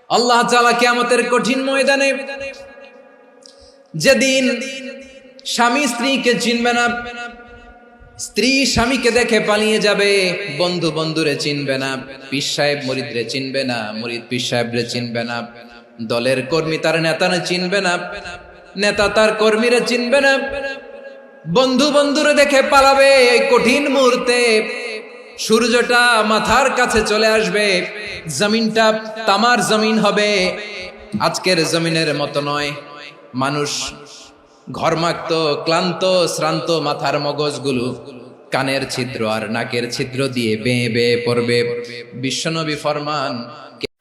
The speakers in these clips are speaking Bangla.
আল্লাহ তাআলা কিয়ামতের কঠিন ময়দানে যেদিন স্বামী স্ত্রীকে চিনবে না, স্ত্রী স্বামীকে দেখে পালিয়ে যাবে, বন্ধু বন্ধুরে চিনবে না, পীর সাহেব মুরিদরে চিনবে না, মুরিদ পীর সাহেবরে চিনবে না, দলের কর্মী তার নেতারে চিনবে না, নেতা তার কর্মীরে চিনবে না, বন্ধু বন্ধুরে দেখে পালাবে। এই কঠিন মুহূর্তে সূর্যটা মাথার কাছে চলে আসবে, জমিনটা তামার জমিন হবে, আজকের জমিনের মতো নয়। মানুষ ঘর্মাক্ত, ক্লান্ত, শ্রান্ত মাথার মগজগুলো কানের ছিদ্র আর নাকের ছিদ্র দিয়ে বেয়ে বেয়ে পড়বে। বিশ্বনবী ফরমান,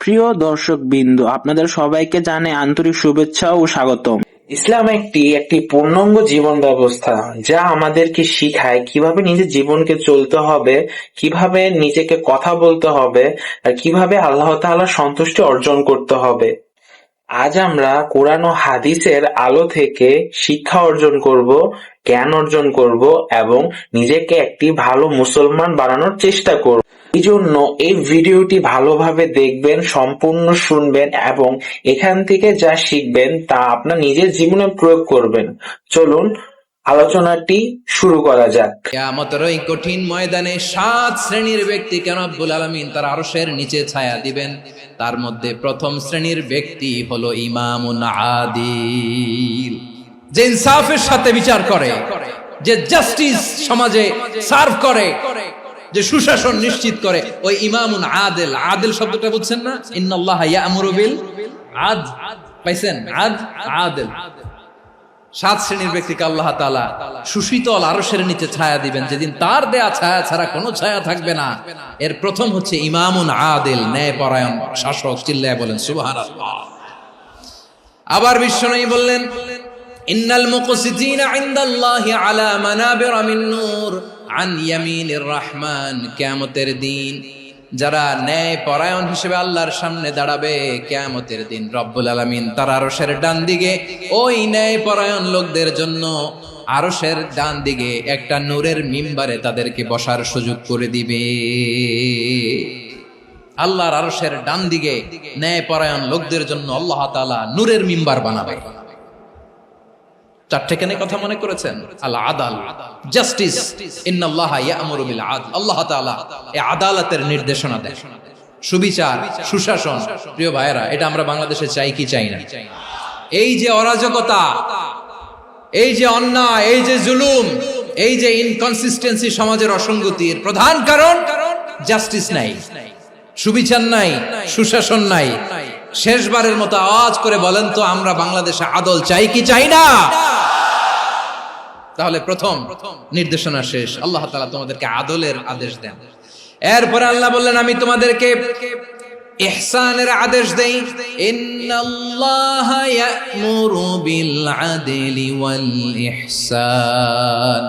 প্রিয় দর্শক বিন্দু, আপনাদের সবাইকে জানাই আন্তরিক শুভেচ্ছা ও স্বাগতম। ইসলাম একটি পূর্ণাঙ্গ জীবন ব্যবস্থা, যা আমাদেরকে শিখায় কিভাবে নিজের জীবনকে চলতে হবে, কিভাবে নিজেকে কথা বলতে হবে, আর কিভাবে আল্লাহ তাআলার সন্তুষ্টি অর্জন করতে হবে। আজ আমরা কোরআন ও হাদিসের আলো থেকে শিক্ষা অর্জন করব, জ্ঞান অর্জন করব এবং নিজেকে একটি ভালো মুসলমান বানানোর চেষ্টা করব। এই জন্য এই ভিডিওটি ভালোভাবে দেখবেন, সম্পূর্ণ শুনবেন এবং এখান থেকে যা শিখবেন তা আপনার নিজের জীবনে প্রয়োগ করবেন। চলুন আলোচনাটি শুরু করা যাক। কিয়ামতের ওই কঠিন ময়দানে 7 শ্রেণীর ব্যক্তিকে রব্বুল আলামিন তার আরশের নিচে ছায়া দিবেন। তার মধ্যে প্রথম শ্রেণীর ব্যক্তি হলো ইমামুন আদিল, যে ইনসাফের সাথে বিচার করে, যে জাস্টিস সমাজে সার্ভ করে, যে সুশাসন নিশ্চিত করে, ওই ইমামুন আদিল। আদিল শব্দটা বুঝছেন না? ইন্নাল্লাহা ইয়া'মুরু বিল আদল, পাইছেন? আদিল। 7 শ্রেণীর ব্যক্তিকে আল্লাহ তাআলা সুশীতল আরশের নিচে ছায়া দিবেন, যেদিন তার দেয়া ছায়া ছাড়া কোনো ছায়া থাকবে না। এর প্রথম হচ্ছে ইমামুন আদিল, ন্যায়পরায়ণ শাসক। চিল্লায় বলেন সুবহানাল্লাহ। আবার বিশ্বনবী বললেন, ইন্নাল মুকসিতিনা ইনদাল্লাহি আলা মানাবিরা মিন নূর আন ইয়ামিনির রহমান। কিয়ামতের দিন যারা ন্যায় পরায়ণ হিসেবে আল্লাহর সামনে দাঁড়াবে, কিয়ামতের দিন রব্বুল আলামিন তার আরশের ডান দিকে ওই ন্যায় পরায়ণ লোকদের জন্য আরশের ডান দিকে একটা নূরের মিম্বারে তাদেরকে বসার সুযোগ করে দিবে। আল্লাহর আরশের ডান দিকে ন্যায় পরায়ণ লোকদের জন্য আল্লাহ তাআলা নূরের মিম্বার বানাবে। চারটে কেন কথা মনে করেছেন? আল আদাল, জাস্টিস। ইন্নাল্লাহা ইয়া'মুরু বিল আদল। আল্লাহ তাআলা এই আদালতের নির্দেশনা দেন, সুবিচার, সুশাসন। প্রিয় ভাইয়েরা, এটা আমরা বাংলাদেশে চাই কি চাই না? এই যে অরাজকতা, এই যে অন্যায়, এই যে জুলুম, এই যে ইনকনসিস্টেন্সি সমাজের অসঙ্গতির প্রধান কারণ জাস্টিস নাই, সুবিচার নাই, সুশাসন নাই। শেষবারের মতো আওয়াজ করে বলেন তো, আমরা বাংলাদেশে আদল চাই কি চাই না? তাহলে প্রথম নির্দেশনা শেষ। আল্লাহ তাআলা তোমাদেরকে আদলের আদেশ দেন। এরপরে আল্লাহ বললেন, আমি তোমাদেরকে ইহসানের আদেশ দেই। ইন্নাল্লাহা ইয়া'মুরু বিল আদলি ওয়াল ইহসান।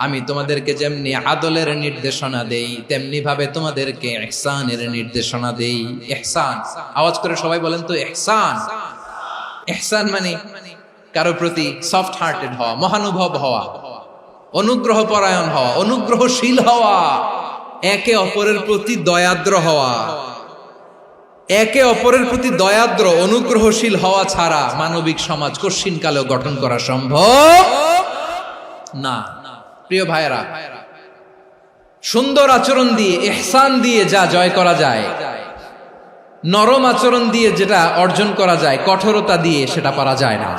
আমি তোমাদেরকে যেমনি আদলের নির্দেশনা দেই, তেমনি ভাবে তোমাদেরকে ইহসানের নির্দেশনা দেই। ইহসান, আওয়াজ করে সবাই বলেন তো ইহসান। ইহসান মানে কারো প্রতি সফট হার্টেড হওয়া, মহানুভব হওয়া, অনুগ্রহ পরায়ণ হওয়া, অনুগ্রহশীল হওয়া, একে অপরের প্রতি দয়াদ্র হওয়া। একে অপরের প্রতি দয়াদ্র, অনুগ্রহশীল হওয়া ছাড়া মানবিক সমাজ কশিনকালেও গঠন করা সম্ভব না। প্রিয় ভাইয়েরা, সুন্দর আচরণ দিয়ে, ইহসান দিয়ে যা জয় করা যায়, নরম আচরণ দিয়ে যেটা অর্জন করা যায়, কঠোরতা দিয়ে সেটা পারা যায় না।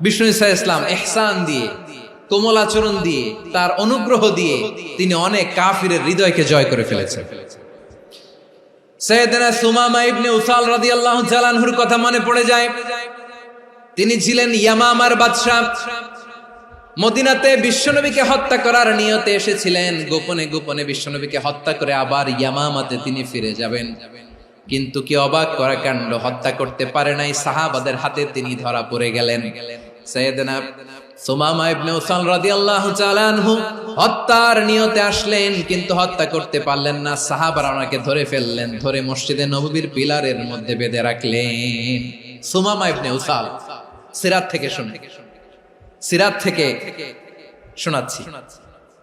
বিষ্ণু ঈসা ইসলাম ইহসান দিয়ে, কোমল আচরণ দিয়ে, তার অনুগ্রহ দিয়ে তিনি অনেক কাফিরের হৃদয়কে জয় করে ফেলেছেন। সাইয়েদনা সুমামা ইবনে উসাল রাদিয়াল্লাহু তাআলা আনহুর কথা মনে পড়ে যায়। তিনি ছিলেন ইয়ামামার বাদশা। মদিনাতে বিশ্বনবীকে হত্যা করার নিয়তে এসেছিলেন। গোপনে গোপনে বিশ্বনবীকে হত্যা করে আবার ইয়ামামাতে তিনি ফিরে যাবেন। কিন্তু কি অবাক করা কাণ্ড, হত্যা করতে পারে নাই, সাহাবাদের হাতে তিনি ধরা পড়ে গেলেন। সাইয়েদনা সুমামা ইবনে উসাল রাদিয়াল্লাহু তাআলা আনহু হত্যার নিয়তে আসলেন, কিন্তু হত্যা করতে পারলেন না। সাহাবারা ওনাকে ধরে ফেললেন, ধরে মসজিদে নববীর পিলারের মধ্যে বেঁধে রাখলেন। সুমামা ইবনে উসাল, সিরাত থেকে শুনে, সিরাত থেকে শোনাচ্ছি,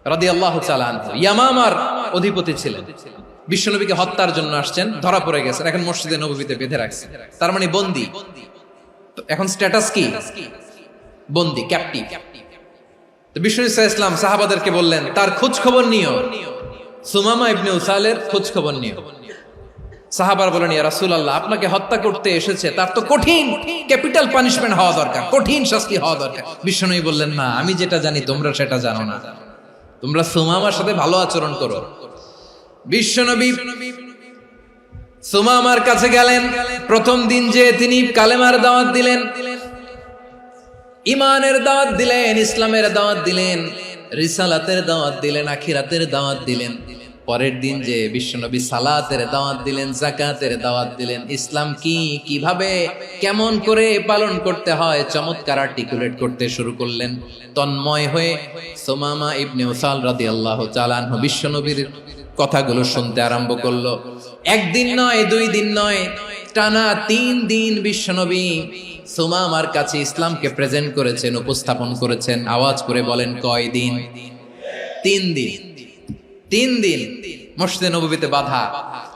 রাদিয়াল্লাহু তাআলা আনহু ইয়ামামার অধিপতি ছিলেন। বিশ্বনবীকে হত্যার জন্য আসছেন, ধরা পড়ে গেছেন, এখন মসজিদে নববীতে বেঁধে রাখছে, তার মানে বন্দী। এখন স্ট্যাটাস কি? বন্দী, ক্যাপটিভ। তো বিষ্ণু ইসলাম সাহাবাদেরকে বললেন তার খোঁজ খবর নিও, সুমামা ইবনে উসালের খোঁজ খবর নিও। সাহাবার বলেন ইয়া রাসূলুল্লাহ, আপনাকে হত্যা করতে এসেছে, তার তো কঠিন ক্যাপিটাল পানিশমেন্ট হওয়া দরকার, কঠিন শাস্তি হওয়া দরকার। বিষ্ণু বললেন না, আমি যেটা জানি তোমরা সেটা জানো না, তোমরা সুমামার সাথে ভালো আচরণ করো। বিশ্বনবী সুমামার কাছে গেলেন। প্রথম দিন যে তিনি কালেমার দাওয়াত দিলেন, ইমানের দাওয়াত দিলেন, ইসলামের দাওয়াত দিলেন, রিসালাতের দাওয়াত দিলেন, আখিরাতের দাওয়াত দিলেন। পরের দিন যে বিশ্বনবী সালাতের দাওয়াত দিলেন, যাকাতের দাওয়াত দিলেন, ইসলাম কি, কিভাবে, কেমন করে পালন করতে হয় চমৎকার আর্টিকুলেট করতে শুরু করলেন। তন্ময় হয়ে সুমামা ইবনে উসাল রাদিয়াল্লাহু তাআলা আনহু বিশ্বনবীর কথাগুলো শুনতে আরম্ভ করলো। একদিন নয়, 2 দিন নয়, টানা 3 দিন বিশ্বনবী সুমামার কাছে ইসলামকে প্রেজেন্ট করেছেন, উপস্থাপন করেছেন। আওয়াজ করে বলেন কয় দিন? 3 দিন। 3 দিন মসজিদে নববীতে বাধা।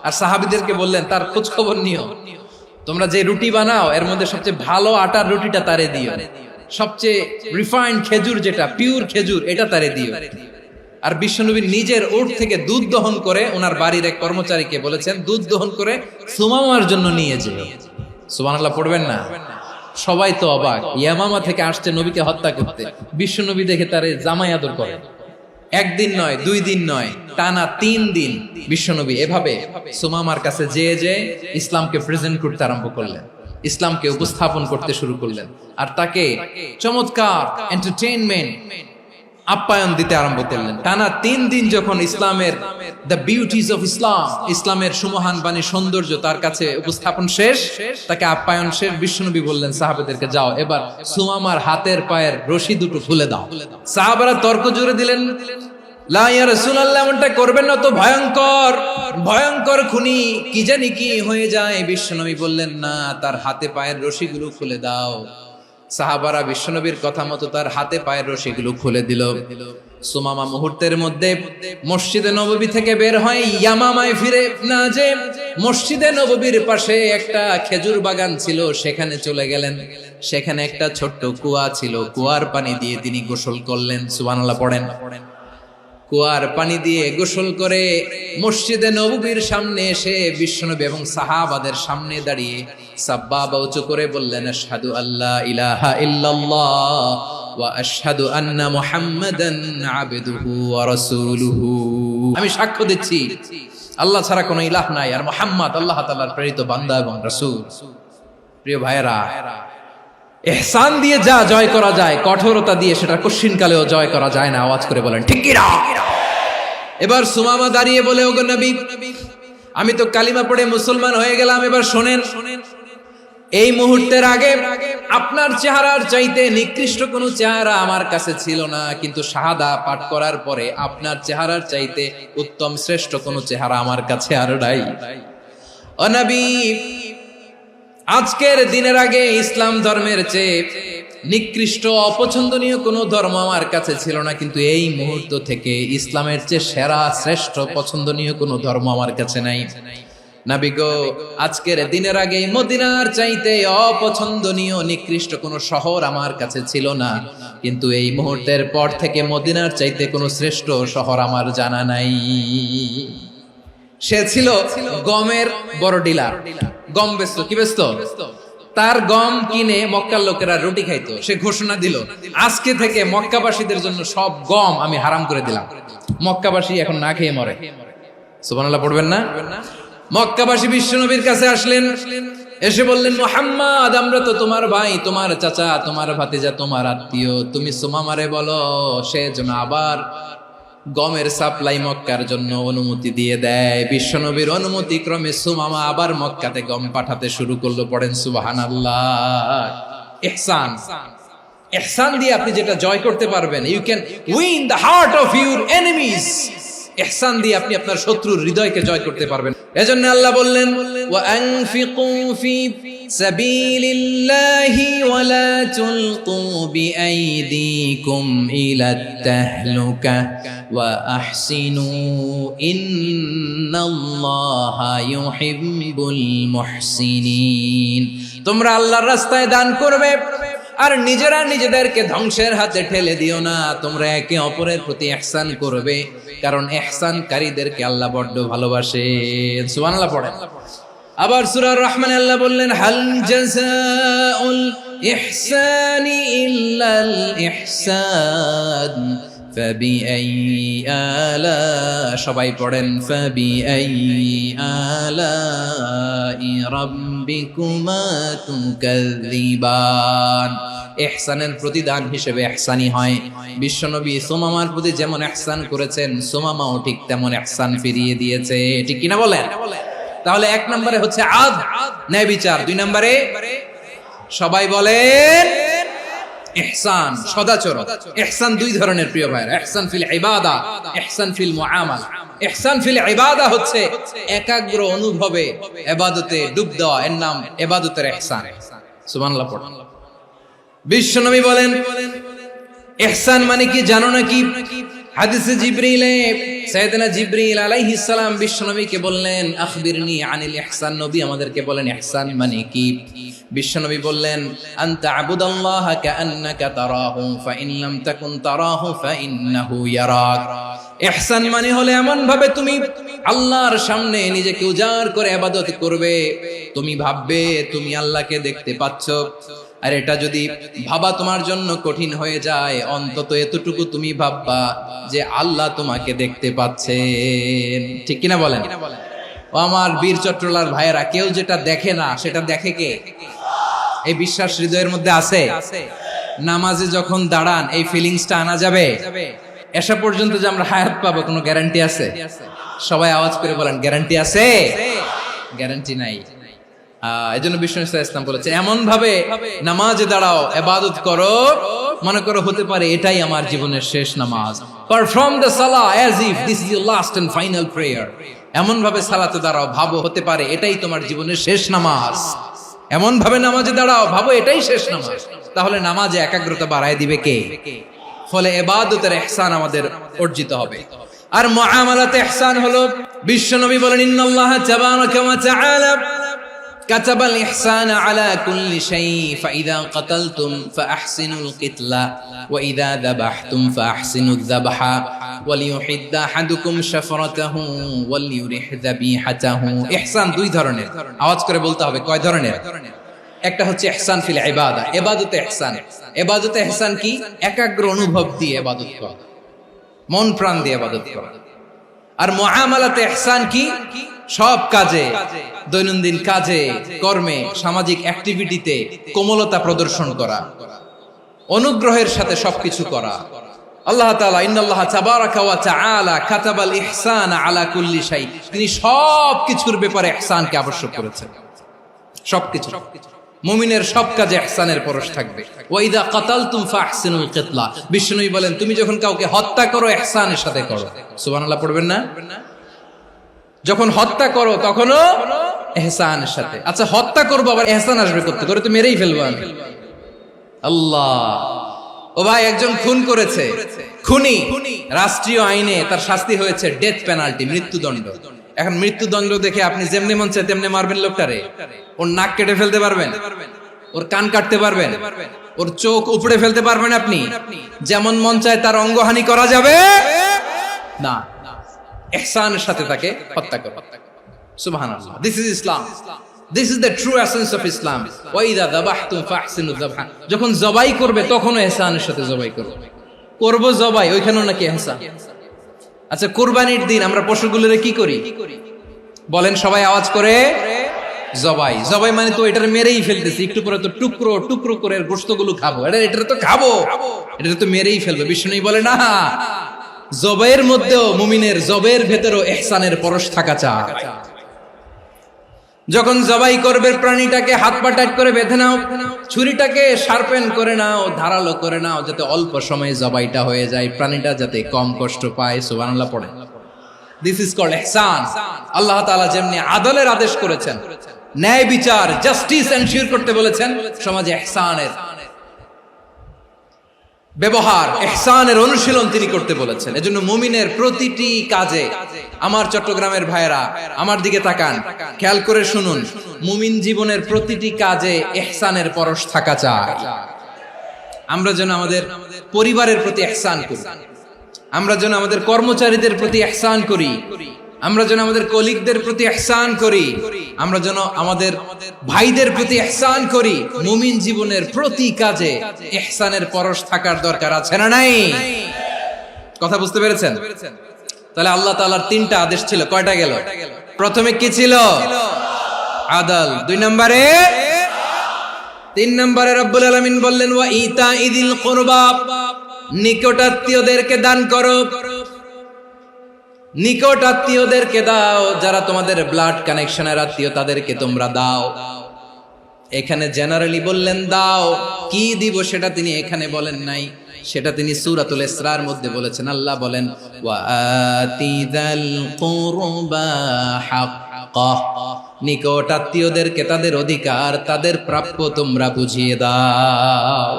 আর সাহাবীদেরকে বললেন তার খোঁজ খবর নিও, তোমরা যে রুটি বানাও এর মধ্যে সবচেয়ে ভালো আটার রুটিটা তারে দিও, সবচেয়ে রিফাইন্ড খেজুর, যেটা পিওর খেজুর, এটা তারে দিও। আর বিশ্বনবী নিজের উট থেকে দুধ দহন করে ওনার বাড়ির এক কর্মচারীকে বলেছেন দুধ দহন করে সুমামার জন্য নিয়ে যেও। সুবহানাল্লাহ পড়বেন না? সবাই তো অবাক, ইয়ামামা থেকে আসছে নবীকে হত্যা করতে, বিশ্বনবী দেখে তারে জামাই আদর করে। 1 দিন নয়, 2 দিন নয়, টানা 3 দিন বিশ্বনবী এভাবে সুমামার কাছে যেয়ে ইসলামকে প্রেজেন্ট করতে আরম্ভ করলেন, ইসলামকে উপস্থাপন করতে শুরু করলেন। আর তাকে চমৎকার এন্টারটেইনমেন্ট, আপ্যায়ন দিতে আরম্ভ করলেন। টানা 3 দিন যখন ইসলামের দ্য বিউটিজ অফ ইসলাম, ইসলামের সুমহান বাণী, সৌন্দর্য তার কাছে উপস্থাপন শেষ, তাকে আপ্যায়ন শেষ, বিশ্বনবী বললেন সাহাবাদেরকে যাও এবার সুমামার হাতের পায়ের রশি দুটো খুলে দাও। সাহাবারা তর্ক জুড়ে দিলেন, লা ইয়া রাসূলুল্লাহ, এমনটা করবেন না, তো ভয়ঙ্কর ভয়ঙ্কর খুনি, কি জানি কি হয়ে যায়। বিশ্বনবী বললেন না, তার হাতে পায়ের রশিগুলো খুলে দাও। সাহাবারা বিশ্বনবীর কথা মতো তার হাতে পায়ের রশিগুলো খুলে দিল। সুমামা মুহূর্তের মধ্যে মসজিদে নববী থেকে বের হয়, ইয়ামামায় ফিরে না যে মসজিদে নববীর পাশে একটা খেজুর বাগান ছিল সেখানে চলে গেলেন। সেখানে একটা ছোট্ট কুয়া ছিল, কুয়ার পানি দিয়ে তিনি গোসল করলেন। সুবহানাল্লাহ পড়েন। কুয়ার পানি দিয়ে গোসল করে মসজিদে নববীর সামনে এসে বিশ্বনবী এবং সাহাবাদের সামনে দাঁড়িয়ে সাব্বাবা উঁচু করে বললেন, আশহাদু আল্লা ইলাহা ইল্লাল্লাহ ওয়া আশহাদু আন্না মুহাম্মাদান আবদুহু ওয়া রাসূলুহু। আমি সাক্ষ্য দিচ্ছি আল্লাহ ছাড়া কোনো ইলাহ নাই, আর মুহাম্মদ আল্লাহ তাআলার প্রেরিত বান্দা এবং রাসূল। প্রিয় ভাইয়েরা, ইহসান দিয়ে যা জয় করা যায়, কঠোরতা দিয়ে সেটা কঠিনকালেও জয় করা যায় না। আওয়াজ করে বলেন ঠিক কি না? এবার সুমামা দাঁড়িয়ে বলে, ওগো নবী, আমি তো কালিমা পড়ে মুসলমান হয়ে গেলাম, এবার শোনেন, এই মুহূর্তের আগে আপনার চেহারার চাইতে নিকৃষ্ট কোনো চেহারা আমার কাছে ছিল না, কিন্তু শাহাদা পাঠ করার পরে আপনার চেহারার চাইতে উত্তম শ্রেষ্ঠ কোনো চেহারা আমার কাছে আর নাই। ও নবী, আজকের দিনের আগে ইসলাম ধর্মের চেয়ে নিকৃষ্ট অপছন্দনীয় কোনো ধর্ম আমার কাছে ছিল না, কিন্তু এই মুহূর্ত থেকে ইসলামের চেয়ে সেরা শ্রেষ্ঠ পছন্দনীয় কোনো ধর্ম আমার কাছে নাই। নবী গো, আজকের দিনের আগে মদিনার চাইতে অপছন্দনীয় নিকৃষ্ট কোনো শহর আমার কাছে ছিল না, কিন্তু এই মুহূর্তের পর থেকে মদিনার চাইতে কোনো শ্রেষ্ঠ শহর আমার জানা নাই। সে ছিল গমের বড় ডিলার, গম বেচতো। কি বেচতো? তার গম কিনে মক্কার লোকেরা রুটি খাইতো। সে ঘোষণা দিল, আজকে থেকে মক্কাবাসীদের জন্য সব গম আমি হারাম করে দিলাম, মক্কাবাসী এখন না খেয়ে মরে। সুবহানাল্লাহ পড়বেন না? মক্কাবাসী বিশ্বনবীর কাছে আসলেন, এসে বললেন, মুহাম্মদ, আমরা তো তোমার ভাই, তোমার চাচা, তোমার ভাতিজা, তোমার আত্মীয়, তুমি সুমামারে বলো সে যেন আবার গমের সাপ্লাই মক্কার জন্য অনুমতি দিয়ে দেয়। বিশ্বনবীর অনুমতি ক্রমে সুমামা আবার মক্কাতে গম পাঠাতে শুরু করলো। পড়েন সুবহানাল্লাহ। ইহসান, ইহসান দিয়ে আপনি যেটা জয় করতে পারবেন, you can win the heart of your enemies. ইহসান দিয়ে আপনি আপনার শত্রুর হৃদয়কে জয় করতে পারবেন। এজন্য আল্লাহ বললেন, وأنفقوا في سبيل الله ولا تلقوا بأيديكم إلى التهلكة وأحسنوا إن الله يحب المحسنين তোমরা আল্লাহর রাস্তায় দান করবে আর নিজেরা নিজেদেরকে ধ্বংসের হাতে ঠেলে দিও না। তোমরা একে অপরের প্রতি ইহসান করবে, কারণ ইহসানকারীদেরকে আল্লাহ বড্ড ভালোবাসেন। সুবহানাল্লাহ পড়েন। আবার সূরা রহমানে আল্লাহ বললেন, হাল জাযাউল ইহসানি ইল্লাল ইহসান ফাবিআইয়ি আলা, সবাই পড়েন, ফাবিআইয়ি আলাই রাব্বিকুমা তুকাযযিবান। ইহসানের প্রতিদান হিসেবে ইহসানি হয়। বিশ্বনবী সুমামার প্রতি যেমন ইহসান করেছেন, সুমামাও ঠিক তেমন ইহসান ফিরিয়ে দিয়েছে। ঠিক কিনা বলেন? তাহলে এক নম্বরে হচ্ছে আদ, ন্যায় বিচার। দুই নম্বরে সবাই বলেন ইহসান, সদাচরণ। ইহসান দুই ধরনের প্রিয় ভাইরা, ইহসান ফিল ইবাদা, ইহসান ফিল মুআমালা। ইহসান ফিল ইবাদা হচ্ছে একাগ্র অনুভবে ইবাদতে ডুব দেওয়া, এর নাম ইবাদতের ইহসান। সুবহানাল্লাহ পড়ুন। বিশ্বনবী বলেন ইহসান মানে কি জানো নাকি? হাদিসে জিবরিলে সাইয়েদনা জিবরিল আলাইহিস সালাম বিশ্বনবীকে বললেন, আখবিরনি আনিল ইহসান। নবী আমাদেরকে বলেন ইহসান মানে কি? বিশ্বনবী বললেন, আনতা আবুদাল্লাহ কাআন্নাকা তারাহু ফাইন লাম তাকুন তারাহু ফাইন্নাহু ইয়ারাক। ইহসান মানে হলো এমন ভাবে তুমি আল্লাহর সামনে নিজেকে উজাড় করে ইবাদত করবে, তুমি ভাববে তুমি আল্লাহকে দেখতে পাচ্ছ। আর এটা যদি ভাবা তোমার জন্য কঠিন হয়ে যায়, অন্তত এতটুকু তুমি ভাববা যে আল্লাহ তোমাকে দেখতে পাচ্ছেন। ঠিক কিনা বলেন? ও আমার বীর চট্টলার ভাইয়েরা, কেউ যেটা দেখে না সেটা দেখে কে? এই বিশ্বাস হৃদয়ের মধ্যে আছে? নামাজে যখন দাঁড়ান এই ফিলিংসটা আনা যাবে? এসা পর্যন্ত যে আমরা হায়াত পাবো কোনো গ্যারান্টি আছে? সবাই আওয়াজ করে বলেন, গ্যারান্টি আছে? গ্যারান্টি নাই। এজন্য বিষ্ণু ইসলাম বলেছে এমন ভাবে নামাজে দাঁড়াও, ইবাদত করো, মনে করো হতে পারে এটাই আমার জীবনের শেষ নামাজ। পারফর্ম দ্য সালাহ as if this is your last and final prayer. এমন ভাবে সালাতে দাঁড়াও, ভাবো হতে পারে এটাই তোমার জীবনের শেষ নামাজ। এমন ভাবে নামাজে দাঁড়াও, ভাবো এটাই শেষ নামাজ। তাহলে নামাজে একাগ্রতা বাড়ায় দিবে কে? ফলে ইবাদতের ইহসান আমাদের অর্জিত হবে। আর মুআমালাতে ইহসান হলো, বিশ্বনবী বলেন, ইন্নাল্লাহা তাবারাকা ওয়া তাআলা كتب الإحسان على كل شيء فإذا قتلتم فأحسنوا القتلة وإذا ذبحتم فأحسنوا الذبح وليحد أحدكم شفرته وليرح ذبيحته। ইহসান দুই ধরনের, আওয়াজ করে বলতে হবে কয় ধরনের? একটা হচ্ছে ইহসান ফিল ইবাদা, ইবাদতে ইহসান। ইবাদতে ইহসান কি? একাগ্র অনুভব দিয়ে ইবাদত করা, মন প্রাণ দিয়ে ইবাদত করা। আর মুআমালাতে ইহসান কি? সব কাজে, দৈনন্দিন কাজে, কর্মে, সামাজিক অ্যাক্টিভিটিতে কোমলতা প্রদর্শন করা, অনুগ্রহের সাথে সবকিছু করা। আল্লাহ তাআলা ইন্নাল্লাহা তাবারাকা ওয়া তাআলা কাতাবাল ইহসানা আলা কুল্লি শাই, তিনি সবকিছুর ব্যাপারে ইহসানকে আবশ্যক করেছেন। সবকিছু, মুমিনের সব কাজে ইহসানের পরশ থাকবে। ওয়া ইযা কাতালতুম ফাহসিনুল কিতলা, বিষ্ণুই বলেন তুমি যখন কাউকে হত্যা করো ইহসানের সাথে করো। সুবহানাল্লাহ পড়বেন না? যখন হত্যা করো তখনও ইহসানের সাথে। আচ্ছা হত্যা করবো আবার ইহসান আসবে করতে, করে তো মেরেই ফেলবো আমি। আল্লাহ, ও ভাই একজন খুন করেছে, খুনি, রাষ্ট্রীয় আইনে তার শাস্তি হয়েছে ডেথ পেনাল্টি, মৃত্যুদণ্ড। এখন মৃত্যুদণ্ড দেখে আপনি যেমনি মন চায় তেমনি মারবেন লোকটারে? ওর নাক কেটে ফেলতে পারবেন? ওর কান কাটতে পারবেন? ওর চোখ উপড়ে ফেলতে পারবেন আপনি? যেমন মন চায় তার অঙ্গহানি করা যাবে না। ইহসানের সাথে তাকে হত্যা করো। সুবহানাল্লাহ, this is Islam, this is the true essence of Islam. ওয়া ইযা যাবাহতুম ফাহসিনু যাবহা, যখন জবাই করবে তখনও ইহসানের সাথে জবাই করবে। করব জবাই, ওইখানেও নাকি ইহসান। আচ্ছা কুরবানির দিন আমরা পশুগুলোরে কি করি বলেন? সবাই আওয়াজ করে, জবাই। জবাই মানে তো এটারে মেরেই ফেলতেছি, একটু পরে তো টুকরো টুকরো করে গোশতগুলো খাবো, এটা তো খাবো, এটা তো মেরেই ফেলবে। বিষ্ণু বলে না, জবের মধ্যেও, মুমিনের জবের ভেতরেও ইহসানের পরশ থাকা চাই। যখন জবাই করবে প্রাণীটাকে হাত পা টাইট করে বেঁধে নাও, ছুরিটাকে শার্পেন করে নাও, ধারালো করে নাও, যাতে অল্প সময়ে জবাইটা হয়ে যায়, প্রাণীটা যাতে কম কষ্ট পায়। সুবহানাল্লাহ পড়ে। দিস ইজ কল্ড ইহসান। আল্লাহ তাআলা যেমনি আদলের আদেশ করেছেন, ন্যায় বিচার, জাস্টিস এনশিওর করতে বলেছেন, সমাজে ইহসানের ব্যবহার, ইহসানের অনুশীলন তিনি করতে বলেছেন। এজন্য মুমিনের প্রতিটি কাজে, আমার চট্টগ্রামের ভাইয়েরা আমার দিকে তাকান, খেয়াল করে শুনুন, মুমিন জীবনের প্রতিটি কাজে ইহসানের পরশ থাকা চাই। আমরা যেন আমাদের পরিবারের প্রতি ইহসান করি, আমরা যেন আমাদের কর্মচারীদের প্রতি ইহসান করি, আমরা যেন আমাদের কলিগদের প্রতি ইহসান করি, আমরা যেন আমাদের ভাইদের প্রতি ইহসান করি। মুমিন জীবনের প্রতি কাজে ইহসানের পরশ থাকার দরকার আছে না নাই? কথা বুঝতে পেরেছেন? তাহলে আল্লাহ তাআলার তিনটা আদেশ ছিল, কয়টা গেল? প্রথমে কি ছিল? আদল। 2 নম্বরে, 3 নম্বরে রব্বুল আলামিন বললেন ওয়া ইতাইদিল কুরবা, নিকটাত্মীয়দেরকে দান করো, নিকট আত্মীয়দেরকে দাও, যারা তোমাদের ব্লাড কানেকশনের আত্মীয় তাদেরকে তোমরা দাও। এখানে জেনারেলি বললেন দাও, কি দিব সেটা তিনি এখানে বলেন নাই, সেটা তিনি সূরাতুল ইসরার মধ্যে বলেছেন। আল্লাহ বলেন ওয়া আতিযাল কুরবা হাক্কাহ, নিকট আত্মীয়দেরকে তাদের অধিকার, তাদের প্রাপ্য তোমরা বুঝিয়ে দাও।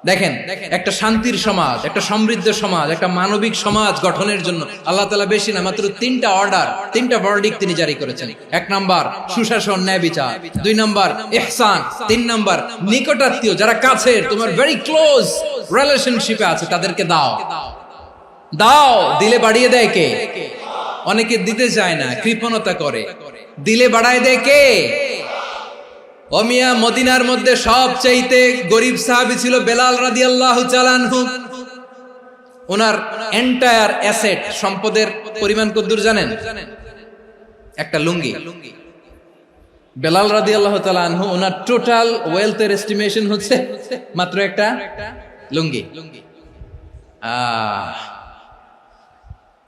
দেখেন, একটা শান্তির সমাজ, একটা সমৃদ্ধ সমাজ, একটা মানবিক সমাজ গঠনের জন্য আল্লাহ তাআলা বেশি না, মাত্র 3টা অর্ডার, 3টা ভার্ডিক্ট তিনি জারি করেছেন। 1 নাম্বার সুশাসন, ন্যায় বিচার; 2 নাম্বার ইহসান; 3 নাম্বার নিকটাত্মীয়, যারা কাছের, তোমার ভেরি ক্লোজ রিলেশনশিপে আছে, তাদেরকে দাও। দাও, দিলে বাড়িয়ে দেয় কে? অনেকে দিতে চায় না, কৃপণতা করে। দিলে বাড়ায় দেয় কে? ওমিয়া, মদিনার মধ্যে সবচাইতে গরিব সাহাবী ছিল বেলাল রাদিয়াল্লাহু তাআলা আনহু। ওনার এন্টায়ার অ্যাসেট, সম্পদের পরিমাণ কতদূর জানেন? একটা লুঙ্গি। বেলাল রাদিয়াল্লাহু তাআলা আনহু, ওনার টোটাল ওয়েলথের এস্টিমেশন হচ্ছে মাত্র একটা লুঙ্গি।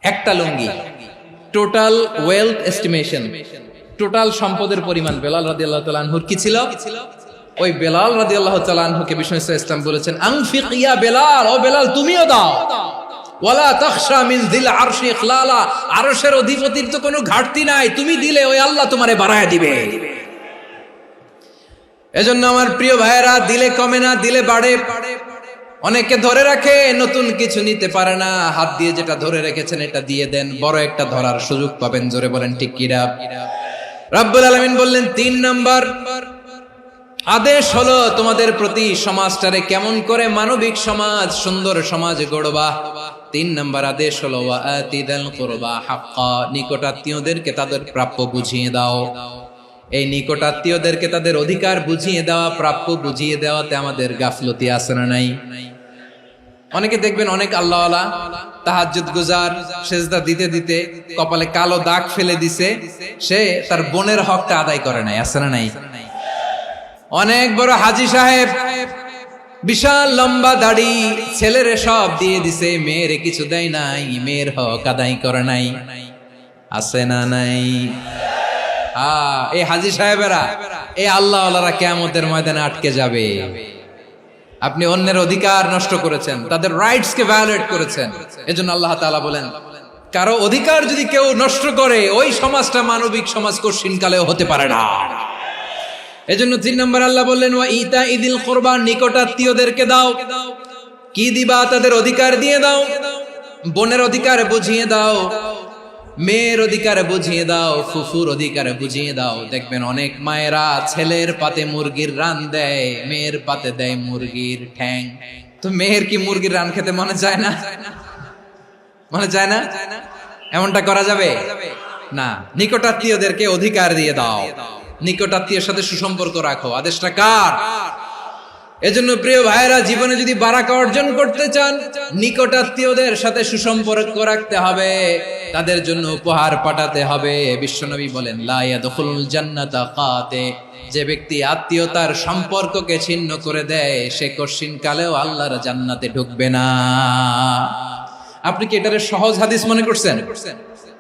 একটা লুঙ্গি, টোটাল ওয়েলথ এস্টিমেশন, টোটাল সম্পদের পরিমাণ বেলাল রাদিয়াল্লাহু তাআলা আনহুর কি ছিল? ওই বেলাল রাদিয়াল্লাহু তাআলা আনহুকে বিষ্ণু ইসলাম বলেছেন আনফিক ইয়া বেলাল, ও বেলাল তুমিও দাও। ওয়ালা তাখশা মিন যিল আরশি ইখলালা, আরশের অধিপতির তো কোনো ঘাটতি নাই, তুমি দিলে ওই আল্লাহ তোমারে বাড়ায় দিবে। এজন্য আমার প্রিয় ভাইয়েরা, দিলে কমে না, দিলে বাড়ে। অনেকে ধরে রাখে, নতুন কিছু নিতে পারে না, হাত দিয়ে যেটা ধরে রেখেছেন এটা দিয়ে দেন, বড় একটা ধরার সুযোগ পাবেন। জোরে বলেন ঠিক কিনা? রব্বুল আলামিন বললেন 3 নাম্বার আদেশ হলো তোমাদের প্রতি সমাজটারে কেমন করে মানবিক সমাজ, সুন্দর সমাজ গড়বা। 3 নাম্বার আদেশ হলো ওয়া আতিদাল কুরবা হাক্কা, নিকটাত্মীয়দেরকে তাদের প্রাপ্য বুঝিয়ে দাও। এই নিকটাত্মীয়দেরকে তাদের অধিকার বুঝিয়ে দেওয়া, প্রাপ্য বুঝিয়ে দেওয়াতে আমাদের গাফলতি আছে না নাই? অনেকে দেখবেন অনেক আল্লাহওয়ালা, তাহাজ্জুদ গুজার, সেজদা দিতে দিতে কপালে কালো দাগ ফেলে দিছে, সে তার বোনের হকটা আদায় করে নাই, আছে না নাই? অনেক বড় হাজী সাহেব, বিশাল লম্বা দাড়ি, ছেলেরে সব দিয়ে দিছে, মেয়েরে কিছু দেয় নাই, মেয়ের হক আদায় করে নাই, আছে না নাই? এই হাজী সাহেবেরা, এই আল্লাহওয়ালারা কিয়ামতের ময়দানে আটকে যাবে। আপনি অন্যের অধিকার নষ্ট করেছেন, তাদের রাইটস কে ভায়োলেট করেছেন। এজন্য আল্লাহ তাআলা বলেন, কারো অধিকার যদি কেউ নষ্ট করে, ওই সমাজটা মানবিক সমাজ কঠিনকালেও হতে পারে না। এজন্য 3 নম্বর আল্লাহ বললেন ওয়া ইতাইদিল কুরবা, নিকটাত্মীয়দেরকে দাও। কি দিবা? তাদের অধিকার দিয়ে দাও। বোনের অধিকার বুঝিয়ে দাও, মেয়ের অধিকার বুঝিয়ে দাও, ফুফুর অধিকার বুঝিয়ে দাও। দেখবেন অনেক মায়েরা ছেলের পাতে মুরগির রান দেয়, মেয়ের পাতে দেয় মুরগির ঠ্যাং। তো মেয়ের কি মুরগির রান খেতে মনে যায় না? মনে যায় না? এমনটা করা যাবে না। নিকটাত্মীয়দেরকে অধিকার দিয়ে দাও, নিকটাত্মীয়ের সাথে সুসম্পর্ক রাখো। আদেশটা কার? এজন্য প্রিয় ভাইয়েরা, জীবনে যদি বারাকা অর্জন করতে চান, নিকটাত্মীয়দের সাথে সুসম্পর্ক রাখতে হবে, তাদের জন্য উপহার পাঠাতে হবে। বিশ্বনবী বলেন লা ইয়াদখুলুল জান্নাতা কাতে, যে ব্যক্তি আত্মীয়তার সম্পর্ককে ছিন্ন করে দেয়, সে কঠিন কালেও আল্লাহর জান্নাতে ঢুকবে না। আপনি কি এটারে সহজ হাদিস মনে করছেন?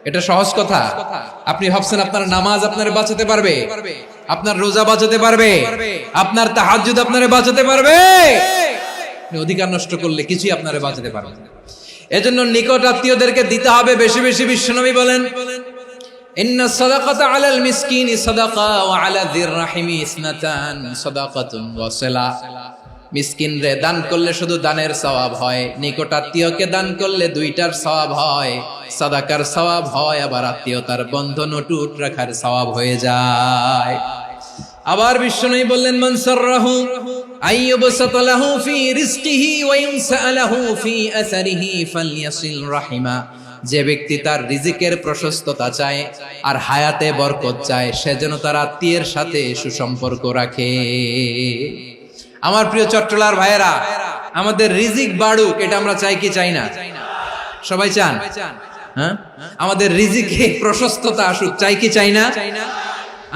এটা সহজ কথা? আপনি ভাবছেন আপনার নামাজ আপনারে বাঁচাতে পারবে, আপনার রোজা বাঁচাতে পারবে, আপনার তাহাজ্জুদ আপনারে বাঁচাতে পারবে? অধিকার নষ্ট করলে কিছুই আপনারে বাঁচাতে পারবে না। এজন্য নিকট আত্মীয়দেরকে দিতে হবে বেশি বেশি। বিশ্বনবী বলেন ইন্না সাদাকাতা আলাল মিসকিনি সাদাকা ওয়া আলা যির রাহিমি ইসনাতান সাদাকাতুন ওয়া সিলা। মিসকিনরে দান করলে শুধু দানের সওয়াব হয়, নিকট আত্মীয়কে দান করলে দুইটার সওয়াব হয়, সাদাকার সওয়াব হয়, আবার আত্মীয়তার বন্ধন অটুট রাখার সওয়াব হয়ে যায়। আবার বিশ্বনবী বললেন, মান সাররাহু আইয়ুবসাতা লাহু ফি রিজকিহি ওয়া ইনসালাহু ফি আসারিহি ফালইয়াসিল রাহিমা। যে ব্যক্তি তার রিজিকের প্রশস্ততা চায় আর হায়াতে বরকত চায়, সে যেন তার আত্মীয়ের সাথে সুসম্পর্ক রাখে। আমার প্রিয় চট্টলার ভাইয়েরা, আমাদের রিজিক বাড়ুক, এটা আমরা চাই কি চাই না? সবাই চান? হ্যাঁ, আমাদের রিজিকে প্রশস্ততা আসুক, চাই কি চাই না?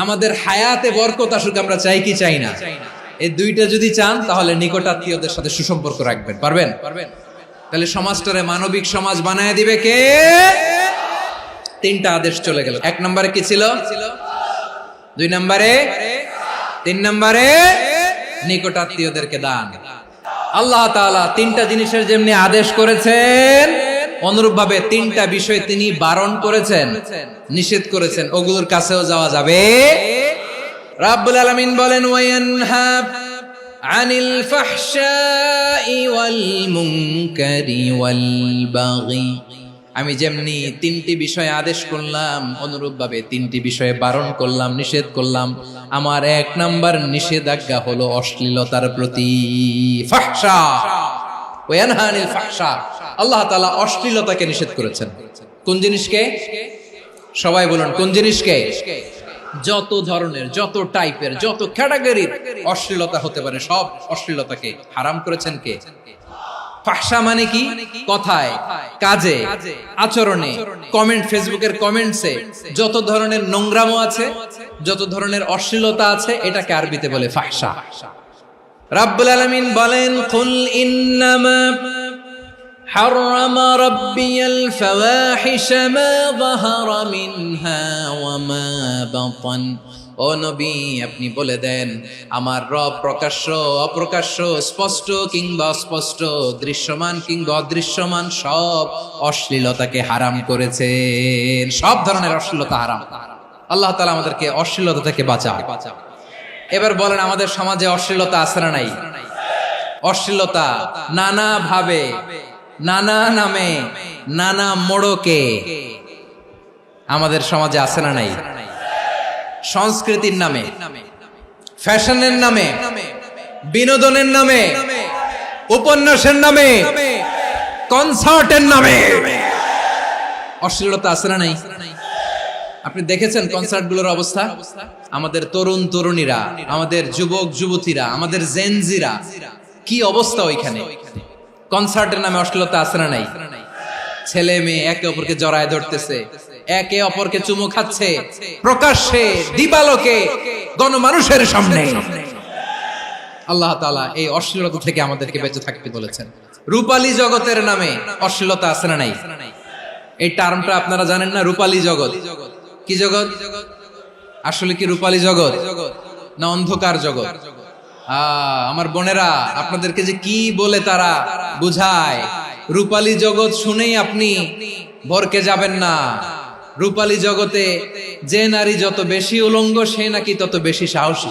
আমাদের হায়াতে বরকত আসুক, আমরা চাই কি চাই না? এই দুইটা যদি চান, তাহলে নিকট আত্মীয়দের সাথে সুসম্পর্ক রাখবেন। পারবেন? তাহলে সমাজটারে মানবিক সমাজ বানায় দিবে কে? তিনটা আদেশ চলে গেল। এক নম্বরে কি ছিল? 2 নম্বরে, 3 নম্বরে নিকট আত্মীয়দেরকে দান। আল্লাহ তাআলা তিনটা জিনিসের যেমনি আদেশ করেছেন, অনুরূপ ভাবে তিনটা বিষয় তিনি বারণ করেছেন, নিষেধ করেছেন, ওগুলোর কাছেও যাওয়া যাবে। রাব্বুল আলামিন বলেন, ওয়ায়ানহা আনিল ফাহশাই ওয়াল মুনকারি ওয়াল বাগি। আমি যেমনি তিনটি বিষয়ে আদেশ করলাম, অনুরূপ ভাবে তিনটি বিষয়ে বারণ করলাম, নিষেধ করলাম। আমার 1 নাম্বার নিষেধাজ্ঞা হলো অশ্লীলতার প্রতি। ফাহশা, ওয়ায়ানহা আনিল ফাহশা, আল্লাহ তাআলা অশ্লীলতাকে নিষেধ করেছেন। কোন জিনিসকে? সবাই বলুন, কোন জিনিসকে? যত ধরনের, যত টাইপের, যত ক্যাটাগরির অশ্লীলতা হতে পারে, সব অশ্লীলতাকে হারাম করেছেন কে? ফাহশা মানে কি? কথায়, কাজে, আচরণে, কমেন্ট, ফেসবুকের কমেন্টসে যত ধরনের নোংরামো আছে, যত ধরনের অশ্লীলতা আছে, এটাকে আরবিতে বলে ফাহশা। রাব্বুল আলামিন বলেন, কুল ইন্নামা حرم ربي الفواحش ما ظهر منها وما بطن। ও নবী, আপনি বলে দেন, আমার রব প্রকাশ্য, অপ্রকাশ্য, স্পষ্ট কিংবা অস্পষ্ট, দৃশ্যমান কিংবা অদৃশ্যমান সব অশ্লীলতাকে হারাম করেছেন। সব ধরনের অশ্লীলতা হারাম। আল্লাহ তাআলা আমাদেরকে অশ্লীলতা থেকে বাঁচান। এবার বলেন, আমাদের সমাজে অশ্লীলতা আছে না নাই? অশ্লীলতা নানা ভাবে, নানা নামে, নানা মোড়কে আমাদের সমাজে আছে না নাই? সংস্কৃতির নামে, ফ্যাশনের নামে, বিনোদনের নামে, উপন্যাসের নামে, কনসার্টের নামে অশ্লীলতা আছে না নাই? আপনি দেখেছেন কনসার্ট গুলোর অবস্থা? আমাদের তরুণ তরুণীরা, আমাদের যুবক যুবতীরা, আমাদের জেনজিরা, কি অবস্থা ওইখানে? কনসার্টের নামে অশ্লীলতা আছে না নাই? ছেলে মেয়ে একে অপরকে জড়ায় ধরতেছে, একে অপরকে চুমু খাচ্ছে, প্রকাশ্যে, দিবালোকে, গণমানুষের সামনে। আল্লাহ তাআলা এই অশ্লীলতা থেকে আমাদেরকে বেঁচে থাকতে বলেছেন। রূপালী জগতের নামে অশ্লীলতা আছে না নাই? এই টার্মটা আপনারা জানেন না? রূপালী জগৎ কি জগৎ? আসলে কি রূপালী জগৎ না অন্ধকার জগৎ? আমার বোনেরা, আপনাদেরকে যে কি বলে তারা বুঝায়, রূপালী জগৎ শুনেই আপনি ভরকে যাবেন না। রূপালী জগতে যে নারী যত বেশি উলঙ্গ, সে নাকি তত বেশি সাহসী।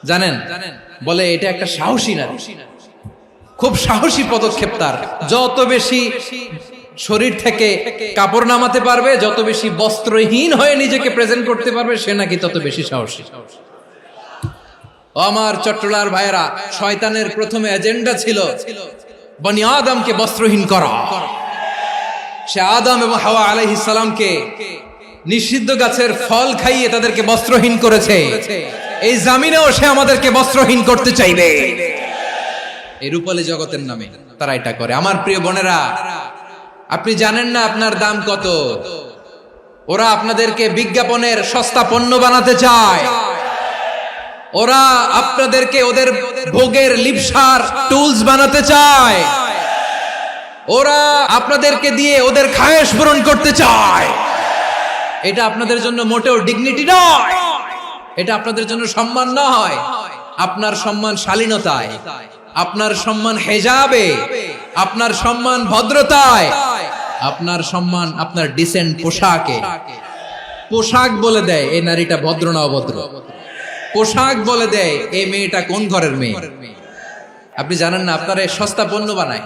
জানেন? বলে এটা একটা সাহসী নারী, খুব সাহসী পদক্ষেপ তার। যত বেশি শরীর থেকে কাপড় নামাতে পারবে, যত বেশি বস্ত্রহীন হয়ে নিজেকে প্রেজেন্ট করতে পারবে, সে নাকি তত বেশি সাহসী। আমার চট্টলার ভাইয়েরা, শয়তানের প্রথম এজেন্ডা ছিল বনি আদমকে বস্ত্রহীন করা। সে আদম এবং হাওয়া আলাইহিস সালামকে নিষিদ্ধ গাছের ফল খাইয়ে তাদেরকে বস্ত্রহীন করেছে। এই জামিনেও সে আমাদেরকে বস্ত্রহীন করতে চাইবে। এই রূপালী জগতের নামে তারা এটা করে। আমার প্রিয় বোনেরা, আপনি জানেন না আপনার দাম কত? ওরা আপনাদেরকে বিজ্ঞাপনের সস্তা পণ্য বানাতে চায়। ওরা আপনাদেরকে ওদের ভোগের লিপসার টুলস বানাতে চায়। ওরা আপনাদেরকে দিয়ে ওদের খায়েশ পূরণ করতে চায়। এটা আপনাদের জন্য মোটেও ডিগনিটি নয়, এটা আপনাদের জন্য সম্মান নয়। আপনার সম্মান শালীনতায়, আপনার সম্মান হেজাবে, আপনার সম্মান ভদ্রতায়, আপনার সম্মান আপনার ডিসেন্ট পোশাকে। পোশাক বলে দেয় এই নারীটা ভদ্র না অভদ্র, পোশাক বলে দেয় এই মেয়েটা কোন ঘরের মেয়ে। আপনি জানেন না, আপনারা সস্তা পণ্য বানায়,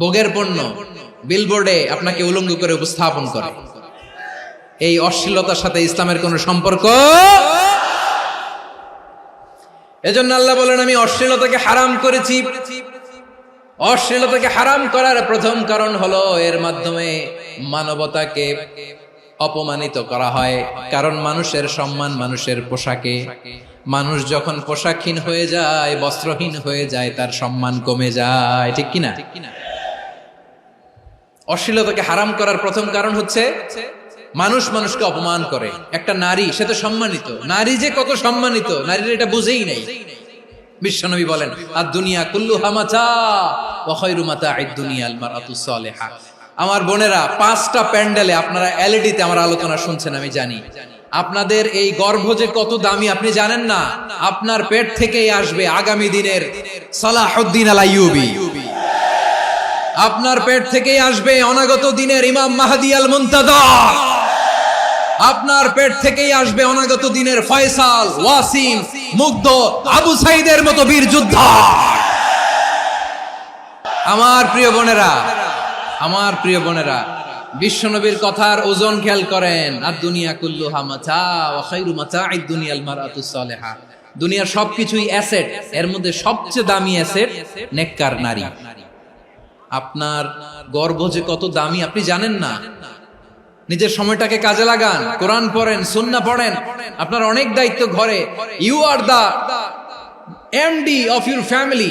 ভোগের পণ্য, বিলবোর্ডে আপনাকে উলঙ্গ করে উপস্থাপন করে। এই অশ্লীলতার সাথে ইসলামের কোনো সম্পর্ক। এজন্য আল্লাহ বলেন, আমি অশ্লীলতাকে হারাম করেছি। অশ্লীলতাকে হারাম করার প্রথম কারণ হলো এর মাধ্যমে মানবতাকে অপমানিত করা হয়। কারণ মানুষের সম্মান মানুষের পোশাকে। মানুষ যখন পোশাকহীন হয়ে যায়, বস্ত্রহীন হয়ে যায়, তার সম্মান কমে যায়, ঠিক কিনা? অশ্লীলতাকে হারাম করার প্রথম কারণ হচ্ছে মানুষ মানুষকে অপমান করে। একটা নারী, সে তো সম্মানিত, নারী যে কত সম্মানিত নারীরা এটা বুঝেই নাই। বিশ্বনবী বলেন, আর দুনিয়া কুল্লুহা মাতা ওয়া খায়রু মাতা'আদ দুনিয়া আল মারআতুস সালিহা। আমার বোনেরা, 5টা প্যান্ডেলে আপনারা এলইডিতে আমার আলোচনা শুনছেন, আমি জানি। আপনাদের এই গর্ভ যে কত দামি আপনি জানেন না। আপনার পেট থেকেই আসবে আগামী দিনের সালাহুদ্দিন আল আইয়ুবী। আপনার পেট থেকেই আসবে অনাগত দিনের ইমাম মাহদী আল মুনতাযর। আপনার পেট থেকেই আসবে অনাগত দিনের ফয়সাল, ওয়াসিম, মুগ্ধ, আবু সাইদের মতো বীর যোদ্ধা। আমার প্রিয় বোনেরা, আমার প্রিয় বোনেরা, বিশ্বনবীর কথার ওজন খেয়াল করেন। আর দুনিয়া কুল্লুহা মাতা ওয়া খায়রু মাতা'আদ দুনিয়া আল মারআতুস সালিহা। দুনিয়ার সবকিছুই অ্যাসেট, এর মধ্যে সবচেয়ে দামি অ্যাসেট নেককার নারী। আপনার গর্ভ যে কত দামি আপনি জানেন না। নিজের সময়টাকে কাজে লাগান, কোরআন পড়েন, সুন্নাহ পড়েন। আপনার অনেক দায়িত্ব ঘরে। You are the MD of your family.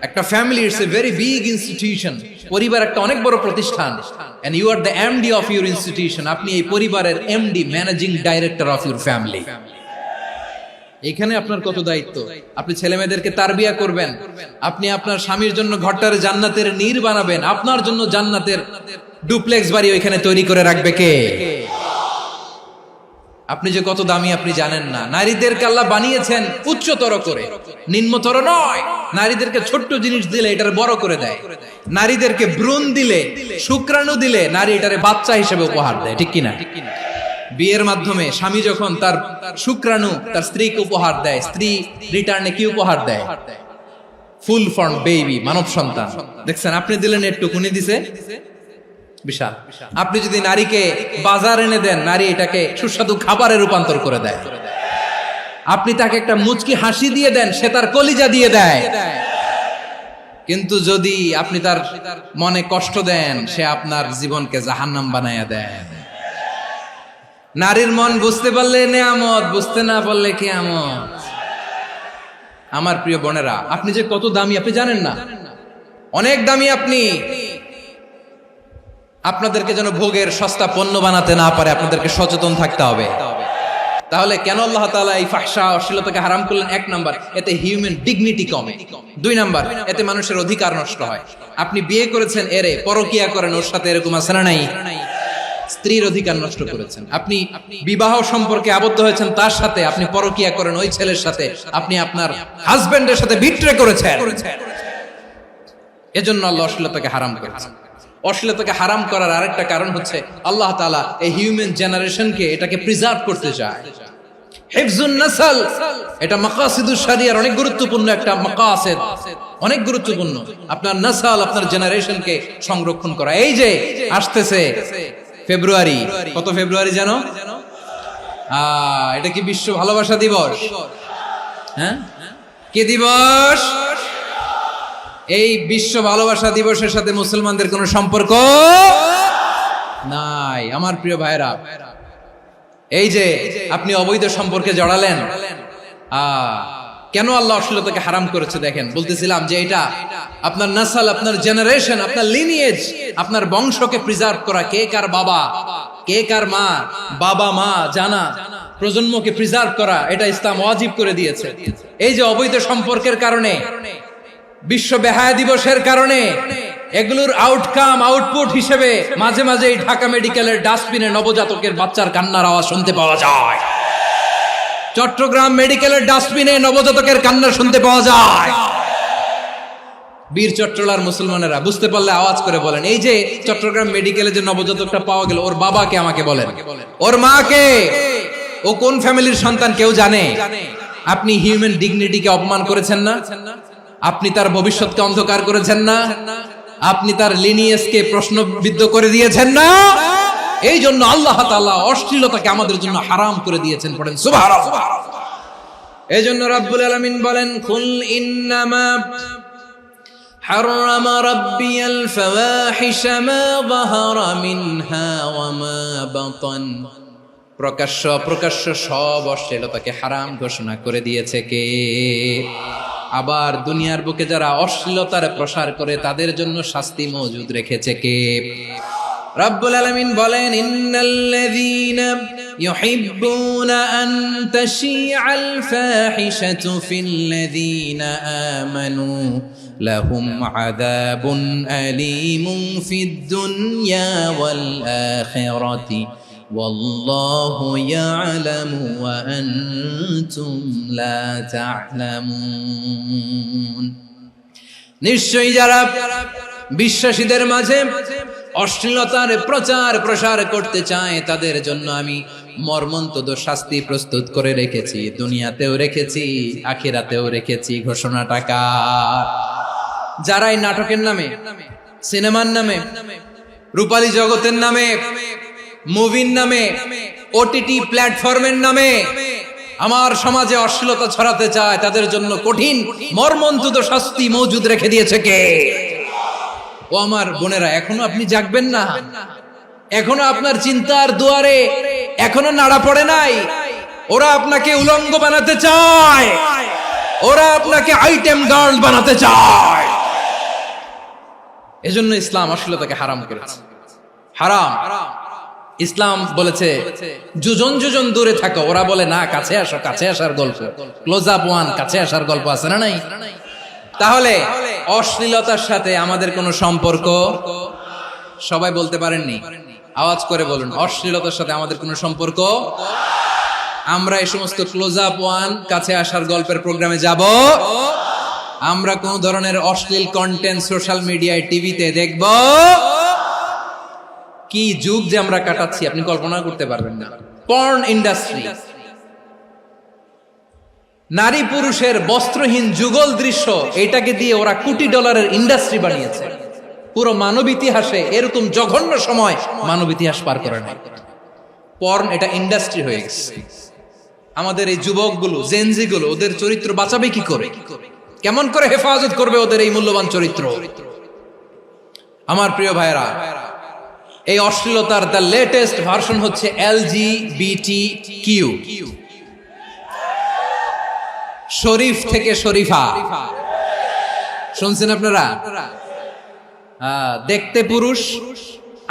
একটা family it's a very big institution. পরিবার একটা অনেক বড় প্রতিষ্ঠান। And you are the MD of your institution. আপনি এই পরিবারের MD, managing director of your family. এখানে আপনার কত দায়িত্ব। আপনি ছেলে মেয়েদেরকে তারবিয়া করবেন। আপনি আপনার স্বামীর জন্য ঘরটারে জান্নাতের নীর বানাবেন। আপনার জন্য জান্নাতের ডুপ্লেক্স বাড়ি ওইখানে তৈরি করে রাখবে কে? আপনি যে কত দামি আপনি জানেন না। নারীদেরকে আল্লাহ বানিয়েছেন উচ্চতর করে, নিম্নতর নয়। নারীদেরকে ছোট্ট জিনিস দিলে এটারে বড় করে দেয়। নারীদেরকে ভ্রূণ দিলে, শুক্রাণু দিলে নারী এটারে বাচ্চা হিসেবে উপহার দেয়, ঠিক কিনা? বিয়ের মাধ্যমে স্বামী যখন তার শুক্রাণু তার স্ত্রীকে উপহার দেয়, স্ত্রী রিটার্নে কি উপহার দেয়? ফুল ফর্ম বেবি, মানব সন্তান। দেখছেন, আপনি দিলেন একটুকুনি, দিছে বিশাল। আপনি যদি নারীকে বাজার এনে দেন, নারী এটাকে সুস্বাদু খাবারে রূপান্তর করে দেয়। আপনি তাকে একটা মুচকি হাসি দিয়ে দেন, সে তার কলিজা দিয়ে দেয়। কিন্তু যদি আপনি তার মনে কষ্ট দেন, সে আপনার জীবনকে জাহান্নাম বানায়া দেয়। নারীর মন বুঝতে পারলে নেয়ামত, বুঝতে না পারলে কিয়ামত। আমার প্রিয় বোনেরা, আপনি যে কত দামি আপনি জানেন না। অনেক দামি আপনি। আপনাদেরকে যেন ভোগের সস্তা পণ্য বানাতে না পারে, আপনাদেরকে সচেতন থাকতে হবে। তাহলে কেন আল্লাহ তাআলা এই ফাহশা অশ্লীলতাকে হারাম করলেন? 1 নাম্বার, এতে হিউম্যান ডিগনিটি কমে। 2 নাম্বার, এতে মানুষের অধিকার নষ্ট হয়। আপনি বিয়ে করেছেন, এরে পরকিয়া করেন, ওর সাথে এরকম আছে না নাই? স্ত্রীর অধিকার নষ্ট করেছেন। আপনি বিবাহ সম্পর্কে আবদ্ধ হয়েছেন তার সাথে, আপনি পরকিয়া করেন ওই ছেলের সাথে, আপনি আপনার হাজবেন্ডের সাথে বিট্রে করেছেন। এজন্য আল্লাহ অশ্লীলতাকে হারাম করেছেন। অশ্লীলতাকে হারাম করার আরেকটা কারণ হচ্ছে আল্লাহ তাআলা এই হিউম্যান জেনারেশনকে এটাকে প্রিজার্ভ করতে চায়। হিফজুন নাসল, এটা মাকাসিদুশ শরিয়ার অনেক গুরুত্বপূর্ণ একটা মাকাসিদ, অনেক গুরুত্বপূর্ণ। আপনার নাসল, আপনার জেনারেশনকে সংরক্ষণ করা। এই যে আসতেছে ফেব্রুয়ারি, কত ফেব্রুয়ারি জানো? এটা কি বিশ্ব ভালোবাসা দিবস? হ্যাঁ, কি দিবস? এই বিশ্ব ভালোবাসা দিবসের সাথে মুসলমানদের কোনো সম্পর্ক নাই। আমার প্রিয় ভাইরা, এই যে আপনি অবৈধ সম্পর্কে জড়ালেন, কেন আল্লাহ অশ্লীলতাকে হারাম করেছে দেখেন। বলতেছিলাম যে এটা আপনার নাসল, আপনার জেনারেশন, আপনার লিনিয়েজ, আপনার বংশকে প্রিজার্ভ করা। কে কার বাবা, কে কার মা, বাবা মা জানা, প্রজন্মকে প্রিজার্ভ করা, এটা ইসলাম ওয়াজিব করে দিয়েছে। এই যে অবৈধ সম্পর্কের কারণে, বিশ্ব বেহায়া দিবসের কারণে, এগুলোর আউটকাম, আউটপুট হিসেবে মাঝে মাঝে এই ঢাকা মেডিকেলের ডাস্টবিনে নবজাতকের বাচ্চার কান্নার আওয়াজ শুনতে পাওয়া যায়। চট্টগ্রাম মেডিকেলের ডাস্টবিনে নবজাতকের কান্না শুনতে পাওয়া যায়। বীর চট্টলার মুসলমানেরা বুঝতে পারলে আওয়াজ করে বলেন। এই যে চট্টগ্রাম মেডিকেলে যে নবজাতকটা পাওয়া গেল, ওর বাবাকে আমাকে বলেন, ওর মাকে, ও কোন ফ্যামিলির সন্তান কেউ জানে? আপনি হিউম্যান ডিগনিটিকে অপমান করেছেন না? আপনি তার ভবিষ্যৎকে অন্ধকার করেছেন না? আপনি তার লিনিয়েজকে প্রশ্নবিদ্ধ করে দিয়েছেন না? এই জন্য আল্লাহ তাআলা অশ্লীলতাকে আমাদের জন্য হারাম করে দিয়েছেন। পড়েন সুবহানাল্লাহ। এই জন্য রাব্বুল আলামিন বলেন, কুল ইন্নামা حرم ربي الفواحش ما ظهر منها وما بطن। প্রকাশ্য অপ্রকাশ্য সব অশ্লীলতাকে হারাম ঘোষণা করে দিয়েছে কে? আবার দুনিয়ার বুকে যারা অশ্লীলতার প্রসার করে তাদের জন্য শাস্তি মজুদ রেখেছে কে? রব্বুল আলামিন বলেন, ইন্নাল্লাযীনা ইউহিব্বুনা আন তাশিআল ফাহিশাতু ফিল্লাযীনা আমানু লাহুম আযাবুন আলীমুন ফিদ দুনিয়া ওয়াল আখিরাতি ওয়াল্লাহু ইয়ালামু ওয়া আনতুম লা তা'লামুন। নিশ্চয়ই যারা বিশ্বাসীদের মাঝে অশ্লীলতার প্রচার প্রসার করতে চায় তাদের জন্য আমি মর্মন্তুদ শাস্তি প্রস্তুত করে রেখেছি, দুনিয়াতেও রেখেছি, আখিরাতেও রেখেছি। ঘোষণাটা কার? যারা এই নাটকের নামে, সিনেমার নামে, রূপালী জগতের নামে, মুভির নামে, ওটিটি প্ল্যাটফর্মের নামে আমার সমাজে অশ্লীলতা ছড়াতে চায় তাদের জন্য কঠিন মর্মন্তুদ শাস্তি মজুদ রেখে দিয়েছে কে? ও আমার বোনেরা, এখনো আপনি জাগবেন না? এখনো আপনার চিন্তার দুয়ারে এখনো নাড়া পড়ে নাই? ওরা আপনাকে উলঙ্গ বানাতে চায়, ওরা আপনাকে আইটেম গার্ল বানাতে চায়। এজন্য ইসলাম অশ্লীলতাকে হারাম করেছে। হারাম। ইসলাম বলেছে যোজন যোজন দূরে থাকো, ওরা বলে না কাছে আসো, কাছে আসার গল্প, ক্লোজ আপ ওয়ান, কাছে আসার গল্প আছে না নাই? তাহলে অশ্লীলতার সাথে আমাদের কোনো সম্পর্ক? সবাই বলতে পারেননি, আওয়াজ করে বলুন, অশ্লীলতার সাথে আমাদের কোনো সম্পর্ক? আমরা এই সমস্ত ক্লোজ আপ ওয়ান, কাছে আসার গল্পের প্রোগ্রামে যাব? আমরা কোন ধরনের অশ্লীল কন্টেন্ট সোশ্যাল মিডিয়ায়, টিভিতে দেখব? কি যুগ যে আমরা কাটাচ্ছি আপনি কল্পনা করতে পারবেন না। পর্ন ইন্ডাস্ট্রি, নারী পুরুষের বস্ত্রহীন যুগল দৃশ্য, এটাকে দিয়ে ওরা কোটি ডলারের ইন্ডাস্ট্রি বানিয়েছে। পুরো মানব ইতিহাসে এরকম জঘন্য সময় মানব ইতিহাস পার করে নাই। পর্ন এটা ইন্ডাস্ট্রি হয়ে গেছে। আমাদের এই যুবকগুলো, জেনজিগুলো, ওদের চরিত্র বাঁচাবে কি করে? কেমন করে হেফাজত করবে ওদের এই মূল্যবান চরিত্র? আমার প্রিয় ভাইরা, এই অশ্লীলতার দ্য লেটেস্ট ভার্সন হচ্ছে LGBTQ, শরীফ থেকে শরীফা। শুনছেন আপনারা? দেখতে পুরুষ,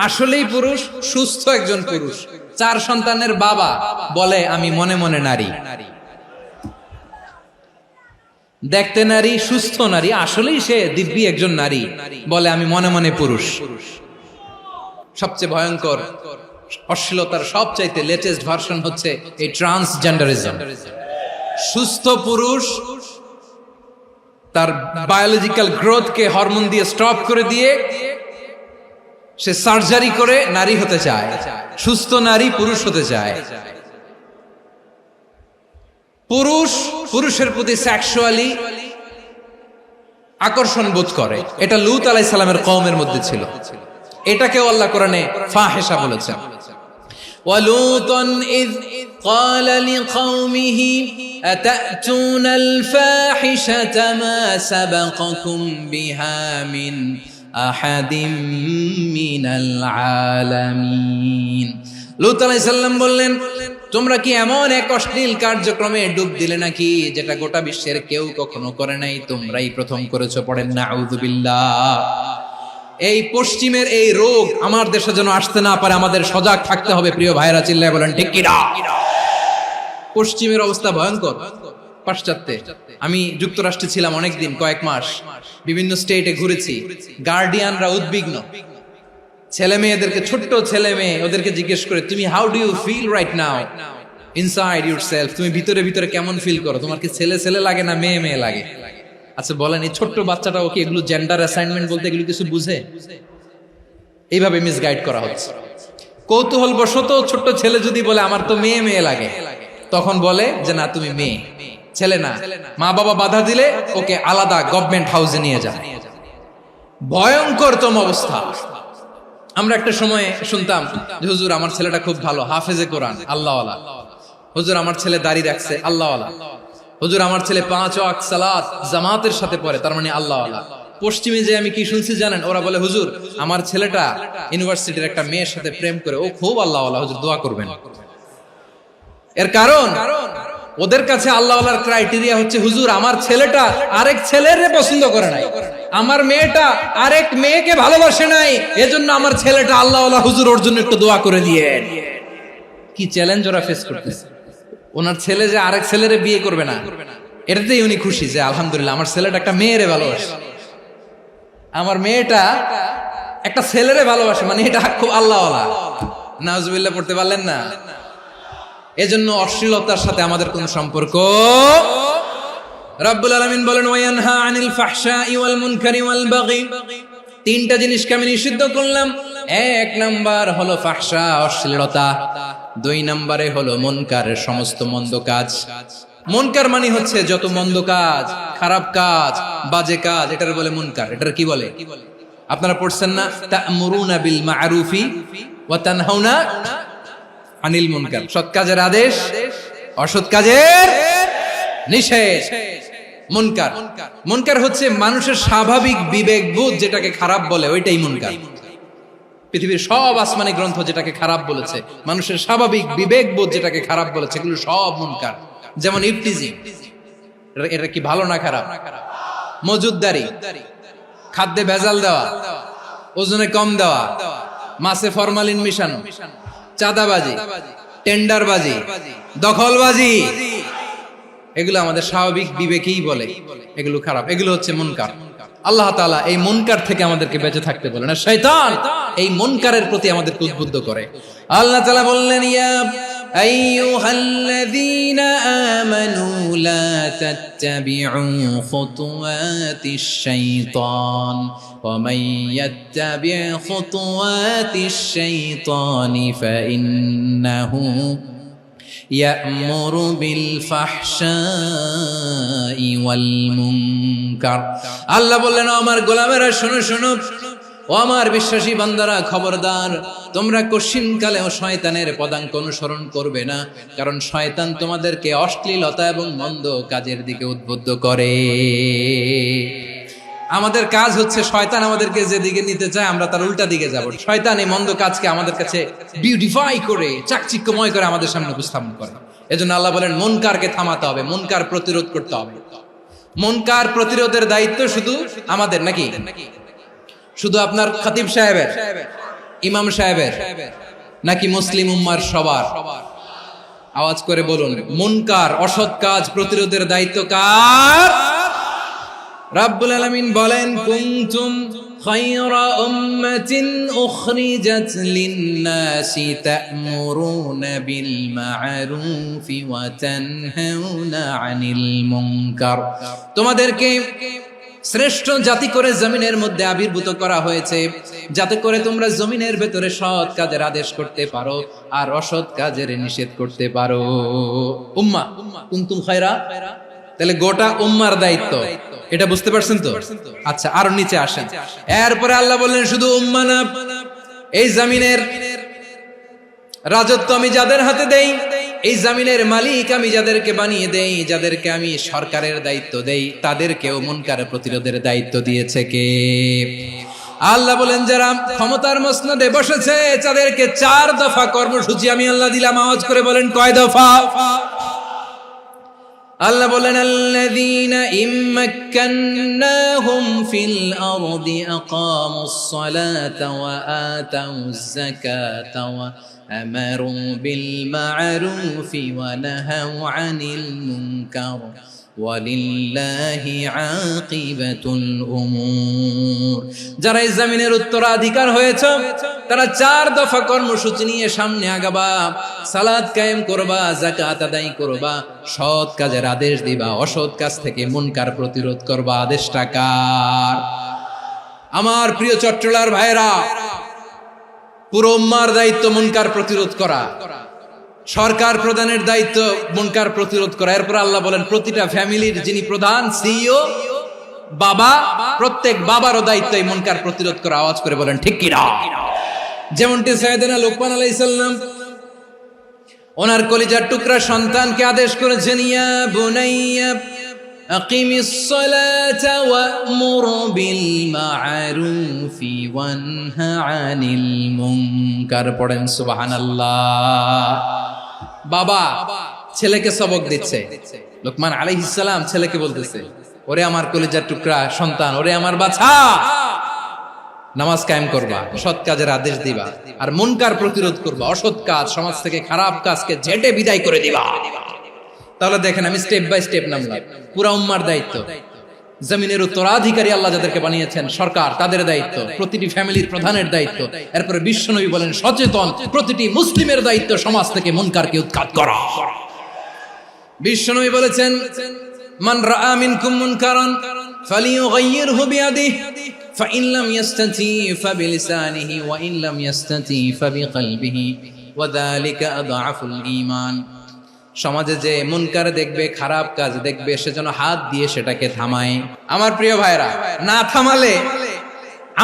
আসলেই পুরুষ, সুস্থ একজন পুরুষ, 4 সন্তানের বাবা, বলে আমি মনে মনে নারী। দেখতে নারী, সুস্থ নারী, আসলেই সে দিব্যি একজন নারী, বলে আমি মনে মনে পুরুষ। সবচেয়ে ভয়ঙ্কর অশ্লীলতার সবচাইতে লেটেস্ট ভার্সন হচ্ছে এই ট্রান্সজেন্ডারিজম। সুস্থ পুরুষ তার বায়োলজিক্যাল গ্রোথকে হরমোন দিয়ে স্টপ করে দিয়ে সে সার্জারি করে নারী হতে চায়। সুস্থ নারী পুরুষ হতে চায়। পুরুষ পুরুষের প্রতি সেক্সুয়ালি আকর্ষণ বোধ করে। এটা লূত আলাইহিস সালামের কওমের মধ্যে ছিল। এটাকে আল্লাহ কোরআনে ফাহিশা বলেছেন। ওয়ালুতান ইয قال لقومه أتأتون الفاحشة ما سبقكم بها من أحد من العالمين। লূত আলাইহিস সালাম বললেন, তোমরা কি এমন এক অশ্লীল কার্যক্রমে ডুব দিলে নাকি যেটা গোটা বিশ্বের কেউ কখনো করে নাই, তোমরাই প্রথম করেছো। পড়েন নাউযুবিল্লাহ। এই পশ্চিমের এই রোগ আমার দেশে যেন আসতে না পারে, আমাদের সজাগ থাকতে হবে। প্রিয় ভাইরা, চিল্লায় বলেন ঠিক কি না? পশ্চিমের অবস্থা ভয়ঙ্কর। পাশ্চাত্যে, আমি যুক্তরাষ্ট্রে ছিলাম অনেকদিন, কয়েক মাস, বিভিন্ন স্টেটে ঘুরেছি। গার্ডিয়ানরা উদ্বিগ্ন, ছেলে মেয়েদেরকে, ছোট্ট ছেলে মেয়ে, ওদেরকে জিজ্ঞেস করে, তুমি how do you feel right now inside yourself? তুমি ভিতরে ভিতরে কেমন ফিল করো? তোমার কি ছেলে ছেলে লাগে না মেয়ে মেয়ে লাগে? আচ্ছা বলেন, এই ছোট্ট বাচ্চাটাও কি এগুলো জেন্ডার অ্যাসাইনমেন্ট বলতে এগুলো কিছু বুঝে? এইভাবে মিসগাইড করা হচ্ছে। কৌতূহল বশত ছোট্ট ছেলে যদি বলে আমার তো মেয়ে মেয়ে লাগে, তখন বলে যে না তুমি মেয়ে, ছেলে না। মা বাবা বাধা দিলে ওকে আলাদা গভর্নমেন্ট হাউসে নিয়ে যায়। ভয়ঙ্করতম অবস্থা। আমরা একটা সময় শুনতাম যে হুজুর আমার ছেলেটা খুব ভালো, হাফেজে কোরআন, আল্লাহওয়ালা। হুজুর আমার ছেলে দাড়ি রাখছে, আল্লাহওয়ালা। হুজুর আমার ছেলে 5 ওয়াক্ত সালাত জামাতের সাথে পড়ে, তার মানে আল্লাহওয়ালা। পশ্চিমে যে আমি কি শুনছি জানেন? ওরা বলে হুজুর আমার ছেলেটা ইউনিভার্সিটির একটা মেয়ের সাথে প্রেম করে, ও খুব আল্লাহওয়ালা, হুজুর দোয়া করবেন। এর কারণ ওদের কাছে আল্লাহওয়ালার ক্রাইটেরিয়া হচ্ছে হুজুর আমার ছেলেটা আরেক ছেলের পছন্দ করে নাই, আমার মেয়েটা আরেক মেয়েকে ভালোবাসে নাই, এজন্য আমার ছেলেটা আল্লাহওয়ালা, হুজুর ওর জন্য একটু দোয়া করে দিয়েন। কি চ্যালেঞ্জ ওরা ফেস করতেছে। ওনার ছেলে যে আরেক ছেলেরে বিয়ে করবে না, এটাতেই উনি খুশি যে আলহামদুলিল্লাহ আমার ছেলেটা একটা মেয়েরে ভালোবাসে, আমার মেয়েটা একটা ছেলেরে ভালোবাসে, মানে এটা খুব আল্লাহওয়ালা। নাউজুবিল্লাহ পড়তে পারলেন না? এজন্য অশ্লীলতার সাথে আমাদের কোন সম্পর্ক। রাব্বুল আলামিন বলেন ওয়ায়ানহা আনিল ফাহশাই ওয়াল মুনকারি ওয়াল বাগি, তিনটা জিনিসকে আমি নিষিদ্ধ করলাম। এক নাম্বার হলো ফাহশা, অশ্লীলতা। 2 নম্বরে হলো মুনকার, সমস্ত মন্দ কাজ। মুনকার মানে হচ্ছে যত মন্দ কাজ, খারাপ কাজ, বাজে কাজ, এটার বলে মুনকার। এটার কি বলে? আপনারা পড়ছেন না তা'মুরুনা বিল মা'রুফি ওয়া তানহাউনা আনিল মুনকার। সৎ কাজের আদেশ, অসৎ কাজের নিষেধ। মুনকার, মুনকার হচ্ছে মানুষের স্বাভাবিক বিবেকবোধ যেটাকে খারাপ বলে, ওইটাই মুনকার। পৃথিবীর সব আসমানি গ্রন্থ যেটাকে খারাপ বলেছে, মানুষের স্বাভাবিক বিবেকবোধ যেটাকে খারাপ বলেছে, এগুলো সব মুনকার। যেমন ইফতিজিং, এটা কি ভালো না খারাপ? মজুদদারি, খাদ্যে ভেজাল দেওয়া, ওজনে কম দেওয়া, মাছে ফরমালিন মিশানো, চাঁদাবাজি, টেন্ডারবাজি, দখলবাজি, এগুলো আমাদের স্বাভাবিক বিবেকেই বলে এগুলো খারাপ, এগুলো হচ্ছে মুনকার। আল্লাহ তাআলা এই মুনকার থেকে আমাদেরকে বেঁচে থাকতে বলেন, আর শয়তান এই মুনকারের প্রতি আমাদেরকে উদ্বুদ্ধ করে। আল্লাহ তাআলা বললেন ইয়া আইয়ুহাল্লাযীনা আমানু লা তাত্তাবিউ খুতুওয়াতিশ শাইতান ওয়া মান ইয়াত্তাবি' খুতুওয়াতিশ শাইতানি ফাইন্নাহু ইয়া'মুরু বিল ফাহশাই ওয়াল মুনকার। আল্লাহ বললেন আমার গোলামেরা শোনো শোনো, ও আমার বিশ্বাসী বান্দারা খবরদার, তোমরা কশিনকালেও শয়তানের পদাঙ্ক অনুসরণ করবে না, কারণ শয়তান তোমাদেরকে অশ্লীলতা এবং মন্দ কাজের দিকে উদ্বুদ্ধ করে। আমাদের কাজ হচ্ছে শয়তান আমাদেরকে যেদিকে নিতে চায় আমরা তার উল্টা দিকে যাব। শয়তান এই মন্দ কাজকে আমাদের কাছে বিউটিফাই করে, চাকচিক্যময় করে আমাদের সামনে উপস্থাপন করে। এজন্য আল্লাহ বলেন মুনকারকে থামাতে হবে, মুনকার প্রতিরোধ করতে হবে। মুনকার প্রতিরোধের দায়িত্ব শুধু আমাদের নাকি? শুধু আপনার খতিব সাহেবের, ইমাম সাহেবের, নাকি মুসলিম উম্মার সবার? আওয়াজ করে বলুন, মুনকার অসৎ কাজ প্রতিরোধের দায়িত্ব কার? রাব্বুল আলামিন বলেন কুনতুম খায়রা উম্মাতিন উখরিজাত লিন-নাসি তা'মুরুনা বিল মা'রুফি ওয়া তানহাউনা আনিল মুনকার। তোমাদেরকে শ্রেষ্ঠ জাতি করে জমিনের মধ্যে আবির্ভূত করা হয়েছে, যাতে করে তোমরা জমিনের ভেতরে সৎ কাজের আদেশ করতে পারো আর অসৎ কাজের নিষেধ করতে পারো। উম্মাহ, কুনতুম খায়রা, তাহলে গোটা উম্মার দায়িত্ব, এটা বুঝতে পারছেন তো? আচ্ছা, আরো নিচে আসেন। এরপরে আল্লাহ বললেন শুধু উম্মাহ না, এই জমিনের রাজত্ব আমি যাদের হাতে দেই, এই জমিনের মালিক আমি যাদেরকে বানিয়ে দেই, যাদেরকে আমি সরকারের দায়িত্ব দেই, তাদেরকেও মুনকার প্রতিরোধের দায়িত্ব দিয়েছে কে? আল্লাহ বলেন যারা ক্ষমতার মসনদে বসেছে তাদেরকে 4 দফা কর্মসূচি আমি আল্লাহ দিলাম। আওয়াজ করে বলেন কয় দফা? আল্লাহ বলেন আল্লাযীনা ইম্মাক্কান্নাহুম ফিল আরদি আকামুস সালাতা ওয়া আতাউয যাকাতা ওয়া আমারু বিল মা'রুফি ওয়া নাহাউ আনিল মুনকার ওয়ালিল্লাহি আকিবাতুল উমুর। যারা এই জমিনের উত্তরাধিকার হয়েছে তারা 4 দফা কর্মসূচি নিয়ে সামনে আগাবা। সালাত কায়েম করবা, যাকাত আদায় করবা, সৎ কাজের আদেশ দিবা, অসৎ কাজ থেকে মুনকার প্রতিরোধ করবা। আদেশটা কার? আমার প্রিয় চট্টলার ভাইরা, পুরো উম্মার দায়িত্ব মুনকার প্রতিরোধ করা, সরকার প্রধানের দায়িত্ব মুনকার প্রতিরোধ করা। এরপর আল্লাহ বলেন প্রতিটা ফ্যামিলির যিনি প্রধান সিইও বাবা, প্রত্যেক বাবারও দায়িত্ব এই মুনকার প্রতিরোধ করা। আওয়াজ করে বলেন ঠিক কি না? যেমনটি সাইয়েদনা লোকমান আলাইহিস সালাম ওনার কলিজার টুকরা সন্তানকে আদেশ করেছেন, ইয়া বুনাইয়া আকিমিস সালাতা ওয়া'মুর বিল মা'রুফি ওয়ানহা আনিল মুনকার। পড়েন সুবহানাল্লাহ। বাবা ছেলেকে সবক দিচ্ছে, লোকমান আলাইহিস সালাম ছেলেকে বলতেছে, ওরে আমার কলিজার টুকরা সন্তান, ওরে আমার বাছা, নামাজ কায়েম করবা, সৎ কাজের আদেশ দিবা, আর মুনকার প্রতিরোধ করবা, অসৎ কাজ সমাজ থেকে খারাপ কাজকে ঝেঁটে বিদায় করে দিবা। তাহলে দেখেন আমি স্টেপ বাই স্টেপ নামলাম। পুরা উম্মার দায়িত্ব, জমিনের উত্তরাধিকারী আল্লাহ যাদেরকে বানিয়েছেন সরকার, তাদের দায়িত্ব, প্রতিটি ফ্যামিলির প্রধানের দায়িত্ব। এরপরে বিশ্বনবী বলেন সচেতন প্রতিটি মুসলিমের দায়িত্ব সমাজ থেকে মুনকারকে উৎখাত করা। বিশ্বনবী বলেছেন, মান রাআ মিনকুম মুনকারান ফালিয়ুগাইয়িরহু বিয়াদিহি ফাইন লাম ইয়াস্তাতি ফাবিলিসানিহি ওয়া ইন লাম ইয়াস্তাতি ফাবিকলবিহি ওয়া যালিকা আযআফুল ঈমান। সমাজে যে মুনকার দেখবে, খারাপ কাজ দেখবে, সে যেন হাত দিয়ে সেটাকে থামায়। আমার প্রিয় ভাইরা, না থামালে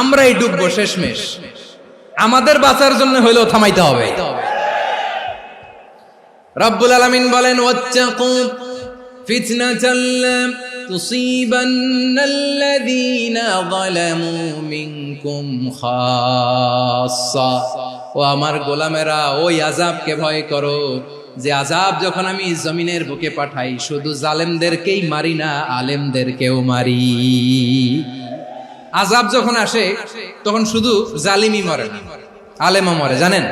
আমরাই ডুববো শেষমেশ। আমাদের বাঁচার জন্য হইলেও থামাইতে হবে। রব্বুল আলামিন বলেন, ওয়াত্তাকু ফিতনাতাল লা তুসিবান্নাল্লাযীনা যালামু মিনকুম খাসসা। ও আমার গোলামেরা, ওই আযাবকে ভয় করো যে আযাব যখন আমি জমিনের বুকে পাঠাই শুধু জালেমদেরকেই মারি না, আলেমদেরকেও মারি। আযাব যখন আসে তখন শুধু জালিমই মরে না, আলেমও মরে। জানেন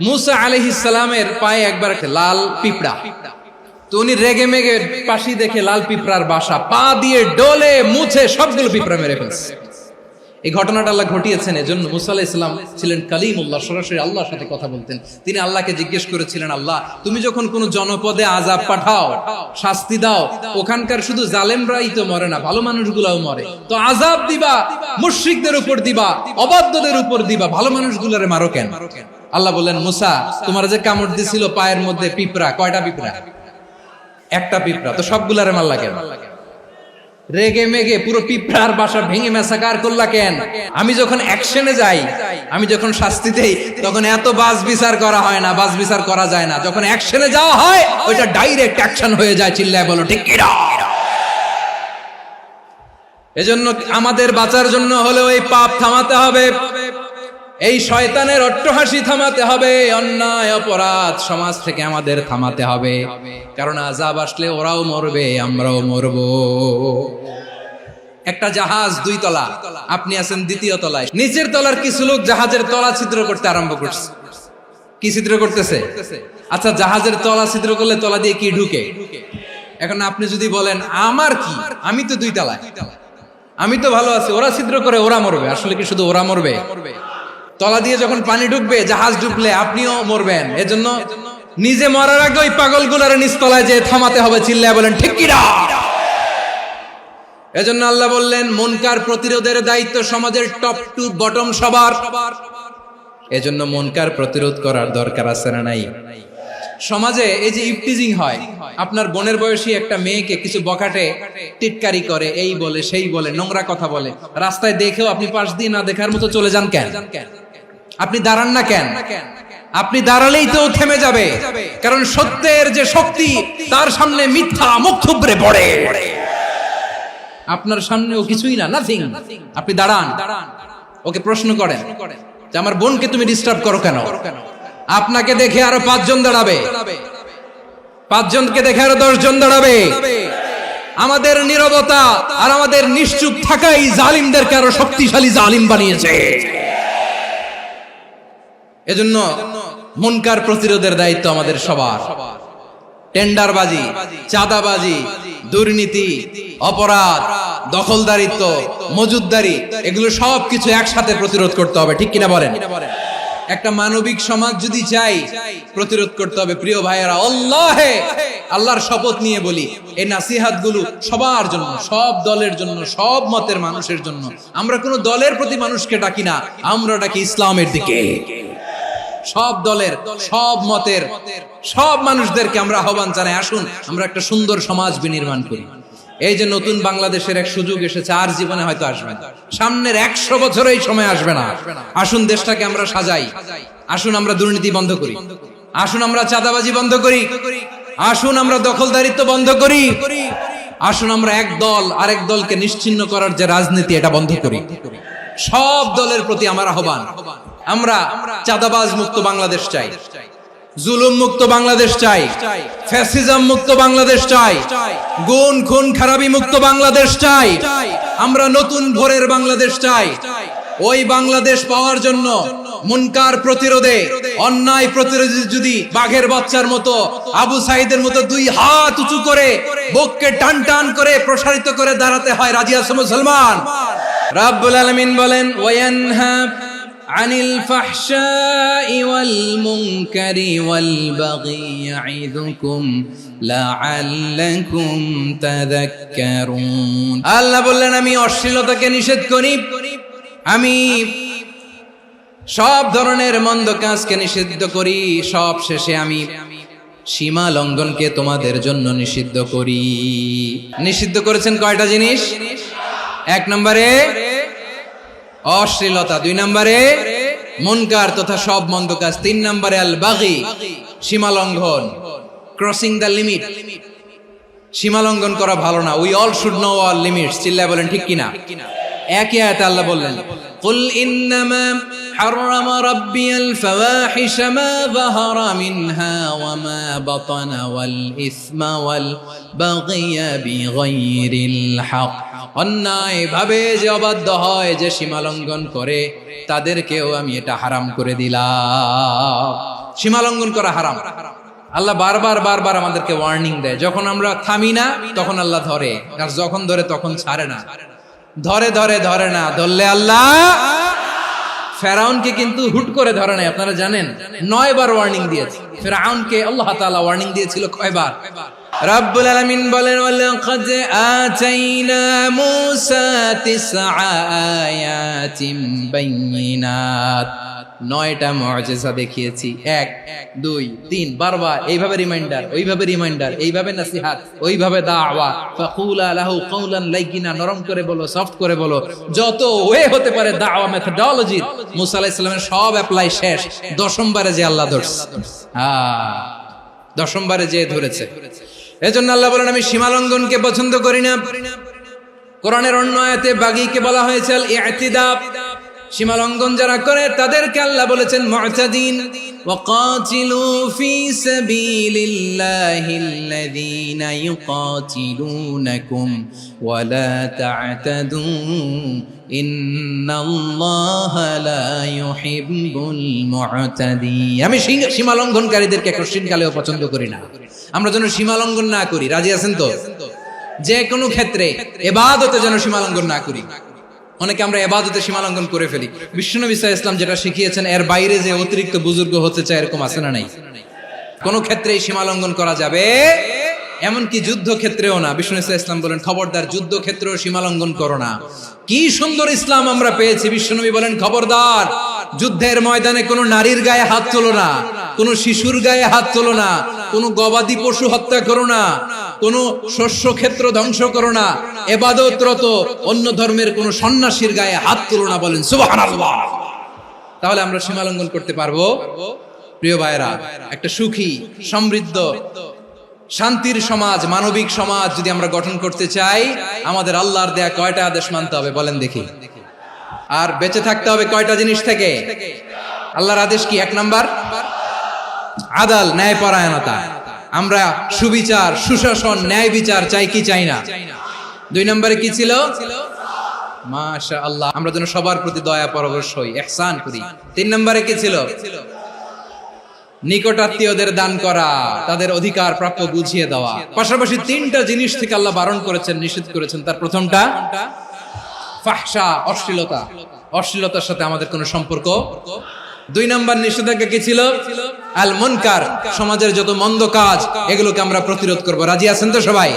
মুসা আলাইহিস সালামের পায়ে একবার একটা লাল পিঁপড়া, তো উনি রেগে মেগে পাশি দেখে লাল পিঁপড়ার বাসা, পা দিয়ে ডলে মুছে সবগুলো পিঁপড়া মেরে ফেলছে। এই ঘটনাটা আল্লাহ ঘটিয়েছেন এজন্য মুসা আলাইহিস সালাম ছিলেন কালিমুল্লাহ, সরাসরি আল্লাহর সাথে কথা বলতেন। তিনি আল্লাহকে জিজ্ঞেস করেছিলেন, আল্লাহ তুমি যখন কোন জনপদে আযাব পাঠাও, শাস্তি দাও, ওখানকার শুধু জালেমরাই তো মরে না, ভালো মানুষগুলাও মরে, তো আযাব দিবা মুশরিকদের উপর দিবা, অবাধ্যদের উপর দিবা, ভালো মানুষগুলোরে মারো কেন? আল্লাহ বললেন, মুসা তোমার যে কামড় দিছিল পায়ের মধ্যে পিঁপড়া, কয়টা পিঁপড়া? একটা পিঁপড়া, তো সবগুলারে মারলা কেন? রেগে মেগে পুরো পিঁপড়ার বাসা ভেঙে মেসাকার করলা কেন? আমি যখন অ্যাকশনে যাই, আমি যখন শাস্তি দেই, তখন এত বাস বিচার করা হয় না, বাস বিচার করা যায় না। যখন অ্যাকশনে যাওয়া হয় ওইটা ডাইরেক্ট অ্যাকশন হয়ে যায়। চিল্লায় বলো ঠিক কি না? এজন্য আমাদের বাঁচার জন্য হলেও এই পাপ থামাতে হবে, এই শয়তানের অট্টহাসি থামাতে হবে, অন্যায় অপরাধ সমাজ থেকে আমাদের থামাতে হবে। কারণ আযাব আসলে ওরাও মরবে, আমরাও মরব। একটা জাহাজ 2 তলা, আপনি আছেন 2য় তলায়, নিচের তলার কিছু লোক জাহাজের তলা ছিদ্র করতে আরম্ভ করছে। কি ছিদ্র করতেছে? আচ্ছা, জাহাজের তলা ছিদ্র করলে তলা দিয়ে কি ঢুকে? এখন আপনি যদি বলেন আমার কি, আমি তো 2 তলায়, আমি তো ভালো আছি, ওরা ছিদ্র করে ওরা মরবে। আসলে কি শুধু ওরা মরবে? তলা দিয়ে যখন পানি ঢুকবে, জাহাজ ঢুকলে আপনিও মরবেন। এজন্য নিজে মরার আগে ওই পাগলগুলোর নিচতলায় যে থামাতে হবে। চিল্লায় বলেন ঠিক কি না? এজন্য আল্লাহ বললেন মুনকার প্রতিরোধের দায়িত্ব সমাজের টপ টু বটম সবার। এজন্য মুনকার প্রতিরোধ করার দরকার আছে না নাই? সমাজে এই যে ইফটিজিং হয়, আপনার বোনের বয়সী একটা মেয়েকে কিছু বকাটে টিটকারি করে, এই বলে সেই বলে, নোংরা কথা বলে, রাস্তায় দেখেও আপনি পাশ দিয়ে না দেখার মতো চলে যান কেন? আপনি দাঁড়ান না কেন? আপনি দাঁড়ালেই তো থেমে যাবে, কারণ সত্যের যে শক্তি তার সামনে মিথ্যা মুখ থুবড়ে পড়ে। আপনার সামনে ও কিছুই না, নাথিং। আপনি দাঁড়ান, ওকে প্রশ্ন করেন যে আমার বোনকে তুমি ডিস্টার্ব করো কেন? আপনাকে দেখে আরো 5 জন দাঁড়াবে, 5 জনকে দেখে আরো 10 জন দাঁড়াবে। আমাদের নীরবতা আর আমাদের নিশ্চুপ থাকাই জালিমদেরকে আরো শক্তিশালী জালিম বানিয়েছে। এজন্য মুনকার প্রতিরোধের দায়িত্ব আমাদের সবার। টেন্ডারবাজি, চাঁদাবাজি, দুর্নীতি, অপরাধ, দখলদারিত্ব, মজুদদারি, এগুলো সবকিছু একসাথে প্রতিরোধ করতে হবে, ঠিক কিনা বলেন? একটা মানবিক সমাজ যদি চাই, প্রতিরোধ করতে হবে। প্রিয় ভাইয়েরা, আল্লাহর শপথ নিয়ে বলি, এই নাসিহাত গুলো সবার জন্য, সব দলের জন্য, সব মতের মানুষের জন্য। আমরা কোনো দলের প্রতি মানুষকে ডাকি না, আমরা ডাকি ইসলামের দিকে। সব দলের, সব মতের, সব মানুষদেরকে আমরা আহ্বান জানাই, আসুন আমরা একটা সুন্দর সমাজ বিনির্মাণ করি। এই যে নতুন বাংলাদেশের এক সুযোগ এসেছে, আর জীবনে হয়তো আসবে না, সামনের 100 বছর এই সময় আসবে না। আসুন দেশটাকে আমরা সাজাই, আসুন আমরা দুর্নীতি বন্ধ করি, আসুন আমরা চাঁদাবাজি বন্ধ করি, আসুন আমরা দখলদারিত্ব বন্ধ করি, আসুন আমরা এক দল আরেক দলকে নিশ্চিহ্ন করার যে রাজনীতি, এটা বন্ধ করি। সব দলের প্রতি আমার আহ্বান, আমরা চাঁদাবাজ মুক্ত বাংলাদেশ চাই, জুলুম মুক্ত বাংলাদেশ চাই, ফ্যাসিজম মুক্ত বাংলাদেশ চাই, গুণ খুন খারাপি মুক্ত বাংলাদেশ চাই, আমরা নতুন ভোরের বাংলাদেশ চাই। ওই বাংলাদেশ পাওয়ার জন্য মুনকার প্রতিরোধে, অন্যায় প্রতিরোধে যদি বাঘের বাচ্চার মতো, আবু সাইদের মতো 2 হাত উঁচু করে, বুককে টান টান করে প্রসারিত করে দাঁড়াতে হয়, রাজি আছো মুসলমান? রাব্বুল আলামিন বলেন, ওয়ায়ানহা আনিল ফাহশাই ওয়াল মুনকারি ওয়াল বাগি ইয়াইদুকুম লাআল্লাকুম তাযাক্কারুন। আল্লাহ বললেন, আমি অশ্লীলতাকে নিষেধ করি, আমি সব ধরনের মন্দ কাজকে নিষিদ্ধ করি, সব শেষে আমি সীমা লঙ্ঘনকে তোমাদের জন্য নিষিদ্ধ করি। নিষিদ্ধ করেছেন কয়টা জিনিস? 1 নম্বরে অশ্লীলতা, 2 নম্বরে মুনকার তথা সব মন্দ কাজ, 3 নম্বরে আল বাগি, সীমা লঙ্ঘন, ক্রসিং দ্য লিমিট। সীমা লঙ্ঘন করা ভালো না। We all should know our limits. চিল্লায় বলেন ঠিক কিনা? একই আয়াতে আল্লাহ বললেন, কুল ইন্নামা হারামা রাব্বিয়াল ফাওয়াহিশা মা যাহারা মিনহা ওয়া মা বাতানা ওয়াল ইসমা ওয়াল বাগিয়া বিগাইরিল হক। অন্যায় ভাবে যে অবাধ্য হয়, যে সীমা লঙ্ঘন করে, তাদেরকেও আমি এটা হারাম করে দিলাম। সীমা লঙ্ঘন করা হারাম। আল্লাহ বারবার বারবার আমাদেরকে ওয়ার্নিং দেয়। যখন আমরা থামি না, তখন আল্লাহ ধরে, আর যখন ধরে তখন ছাড়ে না। ধরে ধরে ধরে না, ধরলে আল্লাহ। ফেরাউনকে কিন্তু হুট করে ধরে নাই, আপনারা জানেন, 9 বার ওয়ার্নিং দিয়েছে। ফেরাউনকে আল্লাহ তাআলা ওয়ার্নিং দিয়েছিল কয়বার? রাব্বুল আলামিন বলেন, ওয়ালাকাদ আতাইনা মূসা 9 আয়াতিন বাইয়িনাত। 9টা মুআজিজা দেখিয়েছি, 1 2 3, বারবার এইভাবে রিমাইন্ডার, ওইভাবে রিমাইন্ডার, এইভাবে নসিহত, ওইভাবে দাওয়া। ফাকুলা লাহু কাওলান লাইয়িনা, নরম করে বলো, সফট করে বলো, যত ওয়ে হতে পারে দাওয়া মেথডোলজি। মুসা আলাইহিস সালামের সব অ্যাপ্লাই শেষ, 10ম বারে যে আল্লাহ ধরছে। 10ম বারে যে ধরেছে। এজন্য আল্লাহ বলেন, আমি সীমা লঙ্ঘনকে পছন্দ করি না। কোরআনের অন্য আয়াতে বাগীকে বলা হয়েছে আল ইতিদা। সীমা লঙ্ঘন যারা করে তাদেরকে আল্লাহ বলেছেন মুতাদিন। ওয়াকাতিলু ফি সাবিলিল্লাহিল্লাযীনা ইউকাতিলুনাকুম ওয়া লা তা'তাদু ইন্নাল্লাহা লা ইউহিব্বুল মুতাদিন। আমি সীমা লঙ্ঘনকারীদেরকে কোশ্চিনকালেও পছন্দ করি না। আমরা যেন সীমা লঙ্ঘন না করি, রাজি আছেন তো? যে কোনো ক্ষেত্রে ইবাদতে যেন সীমা লঙ্ঘন না করি। অনেকে আমরা ইবাদতে সীমা লঙ্ঘন করে ফেলি। বিশ্বনবী সাল্লাল্লাহু আলাইহি ওয়াসাল্লাম যেটা শিখিয়েছেন, এর বাইরে যে অতিরিক্ত বুজুর্গ হতে চায়, এরকম আছে না নাই? কোন ক্ষেত্রেই সীমা লঙ্ঘন করা যাবে, এমনকি যুদ্ধ ক্ষেত্রেও না। বিশ্বনবী সাল্লাল্লাহু আলাইহি ওয়াসাল্লাম বলেন, খবরদার যুদ্ধ ক্ষেত্রেও সীমা লঙ্ঘন করো না। কি সুন্দর ইসলাম আমরা পেয়েছি। বিশ্বনবী বলেন, খবরদার যুদ্ধের ময়দানে কোনো নারীর গায়ে হাত তোলো না, কোনো শিশুর গায়ে হাত তোলো না, কোনো গবাদি পশু হত্যা করো না, কোনো শস্য ক্ষেত্র ধ্বংস করো না, ইবাদতরত অন্য ধর্মের কোনো সন্ন্যাসীর গায়ে হাত তোলো না। বলেন সুবহানাল্লাহ। তাহলে আমরা সীমা লঙ্ঘন করতে পারবো? প্রিয় ভাইরা, একটা সুখী, সমৃদ্ধ, শান্তির সমাজ, মানবিক সমাজ যদি আমরা গঠন করতে চাই, আমাদের আল্লাহর দেয়া কয়টা আদেশ মানতে হবে বলেন দেখি? আর বেঁচে থাকতে হবে কয়টা জিনিস থেকে? আল্লাহর আদেশ কি? 1 নাম্বার আদাল, ন্যায়পরায়ণতা। আমরা সুবিচার, সুশাসন, ন্যায় বিচার চাই কি চাই না? 2 নম্বরে কি ছিল? মাশাআল্লাহ, আমরা যেন সবার প্রতি দয়া পরবশ হই, ইহসান করি। 3 নম্বরে কি ছিল? নিকটাত্মীয়দের দান করা, তাদের অধিকার প্রাপ্য বুঝিয়ে দেওয়া। পাশাপাশি তিনটা জিনিস থেকে আল্লাহ বারণ করেছেন, নিষেধ করেছেন। তার প্রথমটা ফাহশা, অশ্লীলতা। অশ্লীলতার সাথে আমাদের কোনো সম্পর্ক। 2 নম্বর নিষেধাজ্ঞা কি ছিল? আল মুনকার, সমাজের যত মন্দ কাজ এগুলোকে আমরা প্রতিরোধ করব। রাজি আছেন তো সবাই?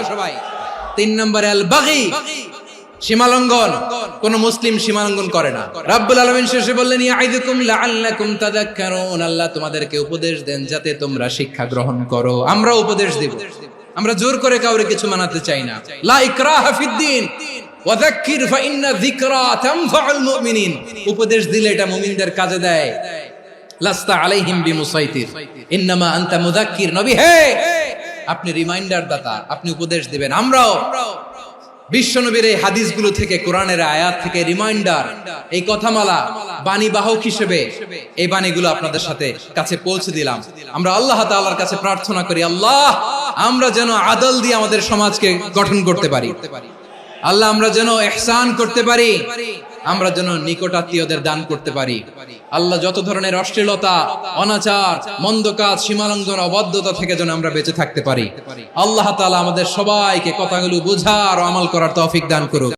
3 নম্বরে আল বাগী, সীমালঙ্ঘন। কোন মুসলিম সীমালঙ্ঘন করে না। রাব্বুল আলামিন শেষে বললেন ইয়াইদুকুম লাআল্লাকুম তাযাক্কারুন, আল্লাহ তোমাদেরকে উপদেশ দেন যাতে তোমরা শিক্ষা গ্রহণ করো। আমরা উপদেশ দেব, আমরা জোর করে কাউরে কিছু মানাতে চাই না। লা ইকরাহা ফিদ্দিন ওয়াযাক্কির ফাইন্না যিকরা তানফাউল মুমিনিন, উপদেশ দিলে এটা মুমিনদের কাজে দেয়। লাস্তা আলাইহিম বিমুসাইতির ইন্নামা আনতা মুযাক্কির, নবী হে আপনি রিমাইন্ডার দাতা, আপনি উপদেশ দিবেন। আমরাও বিশ্বনবীর এই হাদিসগুলো থেকে, কোরআনের আয়াত থেকে রিমাইন্ডার, এই কথামালা বাণী বাহক হিসেবে এই বাণীগুলো আপনাদের সাথে কাছে পৌঁছে দিলাম। আমরা আল্লাহ তাআলার কাছে প্রার্থনা করি, আল্লাহ আমরা যেন আদল দিয়ে আমাদের সমাজকে গঠন করতে পারি। আল্লাহ আমরা যেন ইহসান করতে পারি, আমরা যেন নিকটাত্মীয়দের দান করতে পারি। আল্লাহ যত ধরনের অশ্লীলতা, অনাচার, মন্দ কাজ, সীমালঙ্ঘন, অবাধ্যতা থেকে যেন আমরা বেঁচে থাকতে পারি। আল্লাহ তাআলা আমাদের সবাইকে কথাগুলো বোঝার ও আমল করার তৌফিক দান করুক।